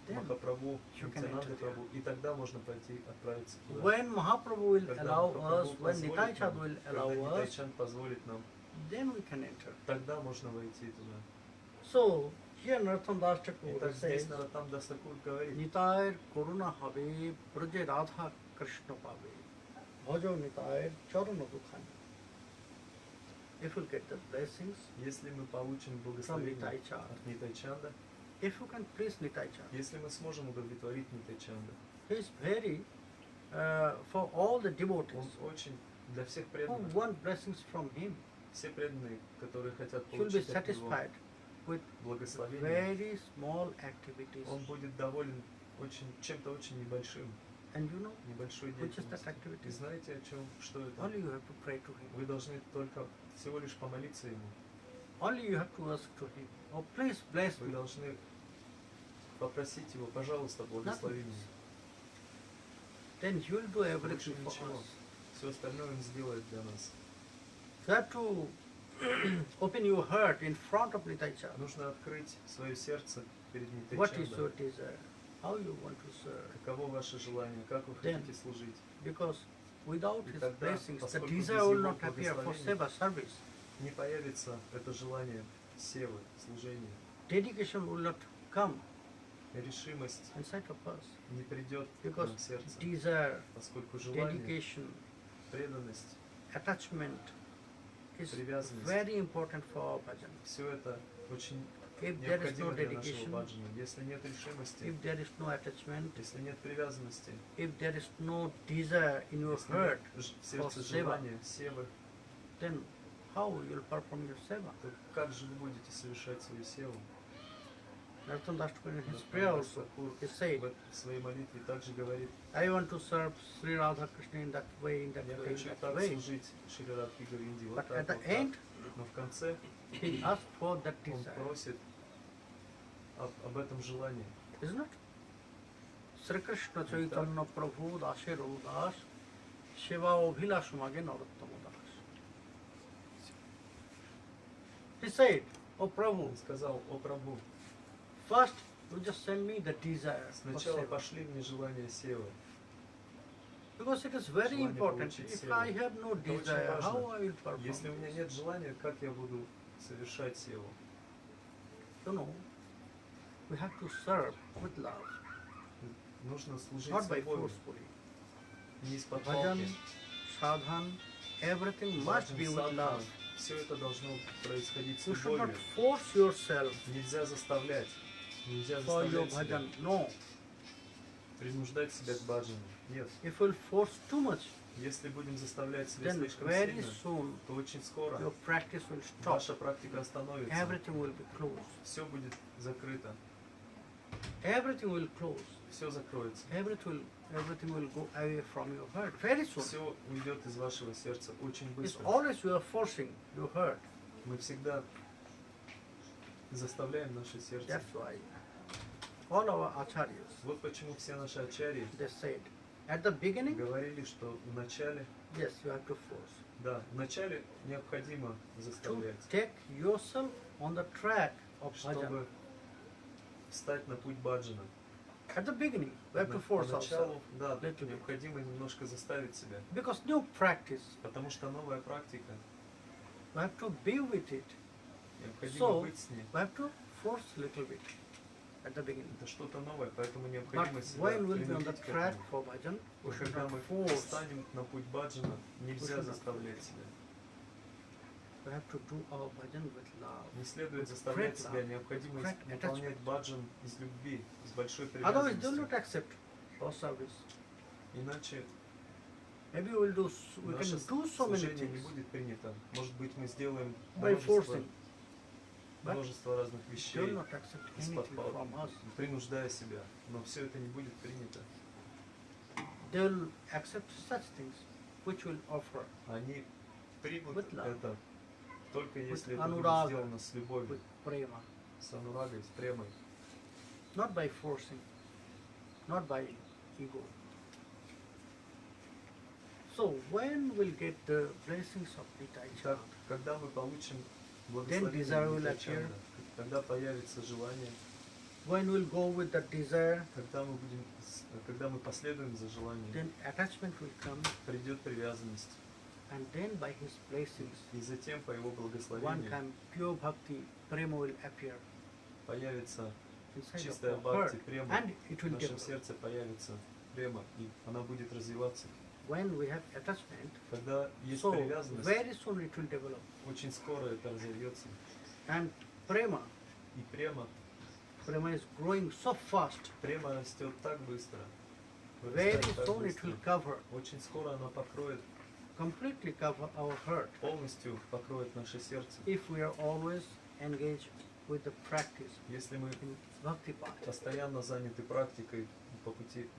S2: Then,
S3: Махапрабху,
S2: you can
S3: Нитянанды
S2: enter there.
S3: Прабху, и тогда можно пойти отправиться туда.
S2: when Mahaprabhu will
S3: Когда
S2: allow
S3: Махапрабху
S2: us, when
S3: позволит
S2: Nitai Chand
S3: нам,
S2: will
S3: когда
S2: allow us,
S3: Нитайчанд позволит нам,
S2: then we can enter.
S3: тогда можно войти туда.
S2: So, here Narottam Das Thakur
S3: Итак,
S2: says,
S3: здесь Нароттам Дас Такур говорит,
S2: Nitayar Koruna Habe, Braje Radha Krishna Pabe, Bhajo Nitayar Charana Dukhani. If you get the blessings,
S3: если мы получим благословение
S2: Нитайчанд.
S3: от Нитайчанда,
S2: if you can please Nitai Chand,
S3: если мы сможем удовлетворить Нитайчанда,
S2: he is very, for all the devotees
S3: он очень для всех
S2: who
S3: преданных,
S2: want blessings from him,
S3: все преданные, которые хотят
S2: he will be
S3: получить от него
S2: satisfied with
S3: благословением,
S2: very small activities.
S3: Он будет доволен чем-то очень небольшим,
S2: And you know,
S3: небольшой
S2: which is that
S3: деятельностью.
S2: activity?
S3: И знаете, что это?
S2: Only you have to pray to Him.
S3: Вы должны только всего лишь помолиться Ему.
S2: Only you have to ask to Him. Oh, please bless
S3: Вы
S2: me.
S3: должны попросить Его, пожалуйста, благослови
S2: Nothing.
S3: меня.
S2: Then He will do
S3: Больше
S2: everything for
S3: ничего.
S2: us.
S3: Все остальное Он сделает для нас.
S2: You have to open your heart in front of Nityānandakya.
S3: Нужно открыть свое сердце перед
S2: What is your
S3: Nityānandakya.
S2: desire? How you want to serve?
S3: Каково ваше желание, как вы
S2: Then-
S3: хотите служить.
S2: Because without
S3: И
S2: His
S3: тогда,
S2: blessings, the
S3: поскольку
S2: desire
S3: без
S2: will
S3: Его
S2: not appear for
S3: благословения
S2: seva service.
S3: не появится это желание севы, служения.
S2: Dedication will not come
S3: Решимость
S2: inside of us.
S3: не придет к
S2: Because
S3: нам в сердце,
S2: desire,
S3: поскольку желание,
S2: dedication,
S3: преданность,
S2: attachment is
S3: Привязанность.
S2: very important for our bhajan.
S3: все это очень
S2: If there is no
S3: необходимо для нашего
S2: dedication,
S3: баджана. Если нет решимости,
S2: if there is no attachment,
S3: если нет привязанности,
S2: if there is no desire in your
S3: если нет
S2: heart,
S3: в сердце
S2: for seva.
S3: желания севы,
S2: then how you will perform your seva?
S3: то как же вы будете совершать свою севу?
S2: Narottam in his prayer also, he said,
S3: В своей молитве также говорит:
S2: I want to serve Sri Radha Krishna in that way, in that
S3: я
S2: way, in
S3: хочу
S2: that
S3: так
S2: way.
S3: служить Шри Радхи Говинде, вот
S2: But
S3: так,
S2: at the
S3: вот
S2: end,
S3: так. Но в конце
S2: he asked for that
S3: он
S2: desire.
S3: просит об этом желании.
S2: Isn't it? Sri Krishna Chaitanya Prabhu Dashe Das Shiva Obhilash Mage Narottama Das. He said, Oh Prabhu,
S3: Он сказал: о Прабху,
S2: first you just send me the desire for
S3: сначала
S2: seva.
S3: пошли мне желание севы.
S2: Because it is very
S3: Желание
S2: important.
S3: получить
S2: If
S3: севу.
S2: I have no
S3: Это очень
S2: desire,
S3: важно.
S2: how I will perform
S3: Если у меня
S2: this?
S3: нет желания, как я буду совершать севу?
S2: You know, we have to serve with love,
S3: Нужно служить
S2: not
S3: с
S2: by
S3: любовью,
S2: forcefully.
S3: не из-под
S2: Bhajan,
S3: палки.
S2: sadhan, everything must be with love.
S3: Все это должно происходить с
S2: You should not
S3: любовью.
S2: force yourself
S3: Нельзя заставлять. Нельзя
S2: for your
S3: заставлять себя,
S2: bhajan. No.
S3: принуждать себя к баджану. Нет.
S2: If you force too much,
S3: Если будем заставлять себя
S2: then
S3: слишком
S2: very
S3: сильно,
S2: soon
S3: то очень скоро
S2: your practice will stop.
S3: ваша практика остановится.
S2: Everything will be closed.
S3: Все будет закрыто.
S2: Everything will close.
S3: Все закроется.
S2: Everything will go away from your heart very soon.
S3: Все уйдет из вашего сердца очень
S2: It's
S3: быстро.
S2: always you are forcing your heart.
S3: Мы всегда заставляем наше сердце.
S2: That's why all our acharyas,
S3: Вот почему все наши ачарьи
S2: they said, at the beginning,
S3: говорили, что в начале,
S2: yes, you have to force.
S3: да, в начале необходимо
S2: To
S3: заставлять,
S2: take yourself on the track of bhajan.
S3: чтобы встать на путь баджана.
S2: At the beginning, we have to force ourselves.
S3: Поначалу, да,
S2: Little bit.
S3: необходимо немножко заставить себя,
S2: Because new practice,
S3: потому что новая практика,
S2: we have to be with it.
S3: необходимо
S2: So,
S3: быть с ней.
S2: we have to force a little bit at the beginning.
S3: Это что-то новое, поэтому
S2: But
S3: необходимо себя
S2: when we'll be on the
S3: принудить к
S2: track
S3: этому.
S2: for bhajan, we
S3: Но
S2: should
S3: когда
S2: not
S3: мы
S2: force.
S3: встанем на путь баджана, нельзя
S2: should not
S3: заставлять себя.
S2: We have to do our bhajan with love.
S3: Не следует
S2: With
S3: заставлять
S2: great
S3: себя,
S2: love,
S3: необходимо
S2: with great
S3: выполнять
S2: attachment.
S3: баджан из любви, с большой
S2: Otherwise, they will not
S3: привязанностью.
S2: accept our service.
S3: Иначе
S2: Maybe we will do, we
S3: наше
S2: can do so many
S3: служение не
S2: things
S3: будет принято. Может быть, мы сделаем
S2: by
S3: множество,
S2: forcing, but
S3: множество разных
S2: they will
S3: вещей,
S2: not accept
S3: из-под
S2: anything
S3: палки,
S2: from us.
S3: принуждая себя, но все это не будет принято.
S2: They will accept such things which will offer
S3: Они примут
S2: With love.
S3: это только если это будет
S2: анурага.
S3: сделано с любовью,
S2: with prema,
S3: с анурагой, с премой,
S2: not by forcing, not by ego. So when we'll get the blessings of Nityānandakya,
S3: Когда мы получим
S2: Then desire will
S3: благословение
S2: appear.
S3: Нитьянанда, когда появится желание,
S2: when we'll go with that desire,
S3: когда мы последуем за желанием,
S2: then attachment will come,
S3: придет привязанность.
S2: and then by his blessings,
S3: И затем по его
S2: one
S3: благословению
S2: time pure bhakti, prema will appear
S3: появится
S2: inside of
S3: чистая
S2: our
S3: бхакти,
S2: heart,
S3: према.
S2: and it
S3: В
S2: will
S3: нашем
S2: develop.
S3: сердце появится према, и она будет развиваться.
S2: When we have attachment,
S3: Когда есть
S2: so
S3: привязанность,
S2: very soon it will develop.
S3: очень скоро это разовьется.
S2: And prema
S3: И према
S2: is growing so fast.
S3: Према растет так быстро.
S2: Very
S3: вырастает так
S2: soon it
S3: быстро.
S2: will cover,
S3: Очень скоро она покроет,
S2: completely cover our heart
S3: полностью покроет наше сердце.
S2: if we are always engaged with the practice
S3: Если мы
S2: in bhakti path.
S3: постоянно заняты практикой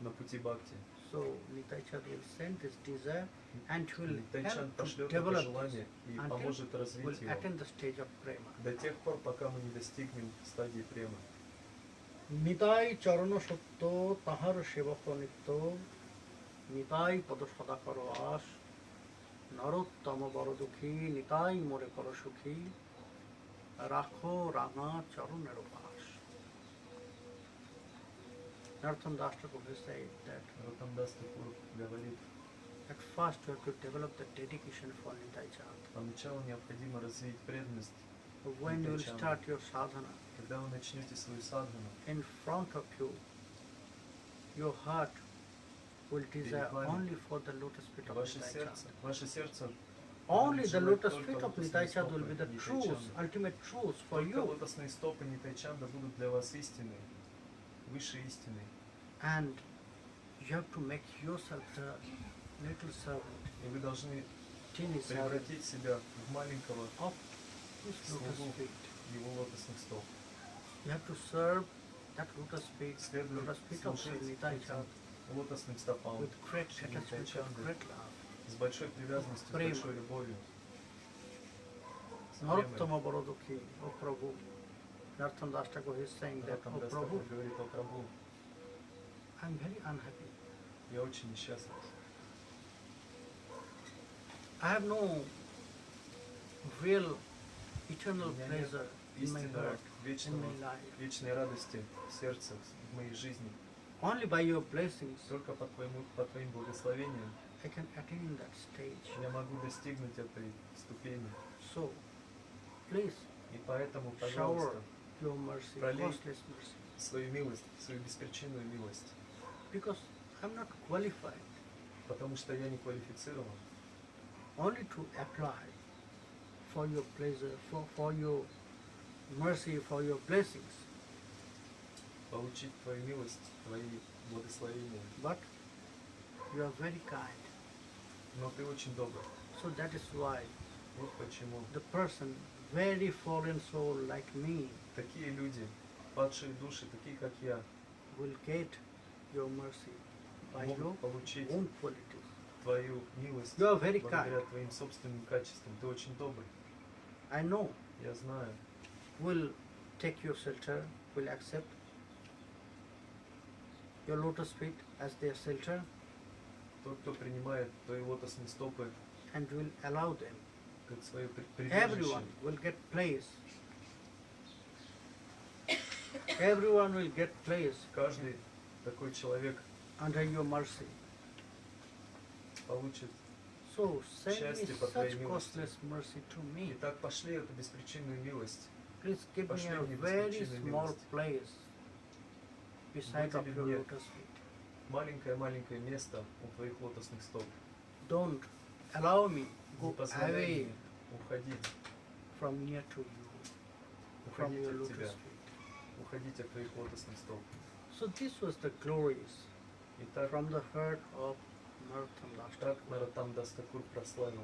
S3: на пути бхакти,
S2: So Nityānanda will send this desire and will
S3: Тайчан
S2: help to
S3: пошлет это
S2: develop this
S3: желание и
S2: until
S3: поможет
S2: we'll
S3: развить его
S2: attain the stage of prema.
S3: до тех пор, пока мы не достигнем стадии премы.
S2: Nitai charana sutto tahar sevaka nitto Nitai pada sadakaro as Narottama baro dukhi Nitai more karo sukhi Rakho ranga charanero pas. Narottam Das Thakur has said that
S3: Ротамдас Такур говорит,
S2: at first you have to develop the dedication for Nitai Chand.
S3: поначалу необходимо развить преданность.
S2: When you will
S3: Nitai
S2: start your sadhana,
S3: Когда вы начнете свою садхану,
S2: in front of you, your heart will desire
S3: вами
S2: only for the lotus feet of Nitai Chand.
S3: ваше сердце
S2: Only the
S3: желает
S2: lotus
S3: только
S2: feet of
S3: лотосные
S2: Nitai Chand will
S3: стопы
S2: be the
S3: Nitai
S2: truth,
S3: Chanda.
S2: ultimate truth for
S3: Только
S2: you.
S3: лотосные стопы Нитайчанда будут для вас истиной, высшей истиной.
S2: And you have to make yourself the little servant,
S3: И вы должны
S2: teeny servant
S3: превратить себя в маленького
S2: of his lotus
S3: слугу
S2: feet.
S3: его лотосных стоп.
S2: You have to serve that lotus feet
S3: Следует
S2: of Sri
S3: служить
S2: Nitai
S3: этим
S2: Chand
S3: лотосным стопам
S2: with great
S3: Шри
S2: attachment, with
S3: Нитайчанды
S2: great love.
S3: с большой привязанностью, с
S2: Према.
S3: большой любовью. С премой.
S2: Narottama Barodukhi, O Prabhu. Narottam Das Thakur is saying that, O
S3: Ротамдас
S2: Prabhu,
S3: Такур говорит: о Прабху,
S2: I am very unhappy.
S3: я очень несчастлив.
S2: I have no real eternal
S3: У меня нет
S2: pleasure in my
S3: истинного,
S2: heart, in
S3: вечного,
S2: my life.
S3: вечной радости в сердце, в моей жизни.
S2: Only by your blessings
S3: Только по твоим благословениям
S2: I can attain that stage.
S3: я могу достигнуть этой ступени.
S2: So, please
S3: И поэтому,
S2: shower
S3: пожалуйста,
S2: your mercy,
S3: Пролей.
S2: costless mercy.
S3: свою милость, свою беспричинную милость.
S2: Because I'm not qualified
S3: Потому что я не квалифицирован
S2: only to apply for your pleasure, for your mercy, for your blessings.
S3: получить твою милость, твои благословения.
S2: But you are very kind.
S3: Но ты очень добр.
S2: So that is why
S3: Вот почему
S2: the person, very fallen soul like me,
S3: такие люди, падшие души, такие как я,
S2: will get your mercy by your
S3: могут получить
S2: own qualities.
S3: твою милость
S2: You are very
S3: благодаря
S2: kind.
S3: твоим собственным качествам. Ты очень добрый.
S2: I know
S3: Я знаю.
S2: will take your shelter, will accept your lotus feet as their shelter
S3: Тот, кто принимает твои лотосные стопы
S2: and will allow them.
S3: как свое прибежище,
S2: Everyone will get place. Everyone will get place
S3: каждый такой человек
S2: under your mercy.
S3: получит.
S2: So send me
S3: Счастье по твоей
S2: such
S3: милости.
S2: costless mercy to me.
S3: Итак, пошли эту беспричинную милость.
S2: Please give me
S3: Пошли
S2: a
S3: мне
S2: very
S3: беспричинную
S2: small
S3: милость.
S2: place beside of
S3: Выдели
S2: your
S3: мне
S2: lotus feet.
S3: Маленькое-маленькое место у твоих лотосных стоп.
S2: Don't allow me
S3: Не
S2: go
S3: позволяй
S2: away
S3: мне уходить,
S2: from near to you, from
S3: уходить
S2: your
S3: от
S2: lotus
S3: тебя,
S2: feet.
S3: уходить от твоих лотосных стоп.
S2: So this was the glories
S3: Итак,
S2: from the heart of Narottam Das
S3: так
S2: Thakur.
S3: Нароттамдас Такур прославил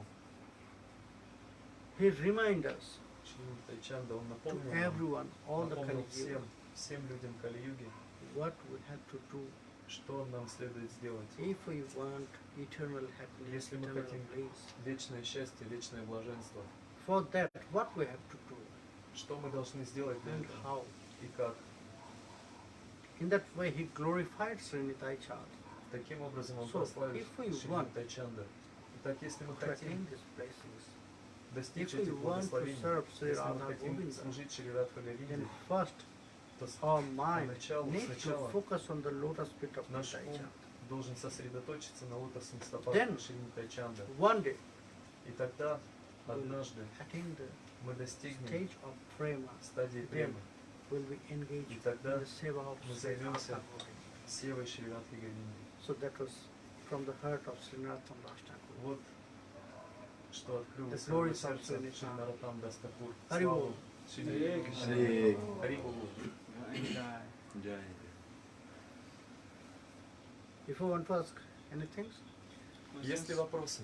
S2: He reminds us
S3: Шри Нитайчанда, он
S2: to
S3: напомнил нам,
S2: everyone, all the
S3: напомнил
S2: Kali
S3: всем людям Кали-юги,
S2: what we have to do
S3: что нам следует сделать.
S2: if we want eternal happiness,
S3: Если мы
S2: eternal
S3: хотим
S2: bliss.
S3: вечное счастье, вечное блаженство,
S2: For that, what we have to do
S3: что мы должны сделать для
S2: and
S3: этого
S2: how.
S3: и как.
S2: In that way, he glorified Sri Nitai Chand
S3: Таким образом он
S2: So,
S3: прославил
S2: if we
S3: Шри
S2: want
S3: Нитайчанда. Итак, если мы
S2: to
S3: хотим
S2: attain these blessings.
S3: достичь
S2: If we
S3: этих
S2: want to
S3: благословений,
S2: serve Sri
S3: если мы
S2: Radha
S3: хотим
S2: Govinda,
S3: служить Шри Радха
S2: Then
S3: Говинде,
S2: first,
S3: то
S2: our mind
S3: Поначалу,
S2: needs to
S3: сначала
S2: focus on the lotus feet of
S3: наш
S2: Nitai
S3: ум
S2: Chand.
S3: должен сосредоточиться на лотосных стопах
S2: Then,
S3: Шри Нитайчанда.
S2: One day,
S3: И тогда,
S2: we'll
S3: однажды,
S2: attain the
S3: мы достигнем
S2: stage of prema.
S3: стадии
S2: Then
S3: премы,
S2: will be engaged
S3: И
S2: in
S3: тогда
S2: the seva of
S3: мы
S2: Sri
S3: займемся
S2: Radha Govinda.
S3: севой Шри Радхи Говинды.
S2: So that was from the heart of Sri Narottam Das Thakur.
S3: Вот что открыло
S2: The
S3: своего
S2: glories of
S3: сердца
S2: Sri
S3: Шри
S2: Nitya.
S3: Нароттамдас Такур.
S2: Хари
S3: Славу
S2: Богу.
S3: Шри
S4: Харе
S3: Кришна.
S5: Харе
S3: Хари Богу.
S5: Jai.
S2: If you want to ask anything,
S3: Есть ли вопросы?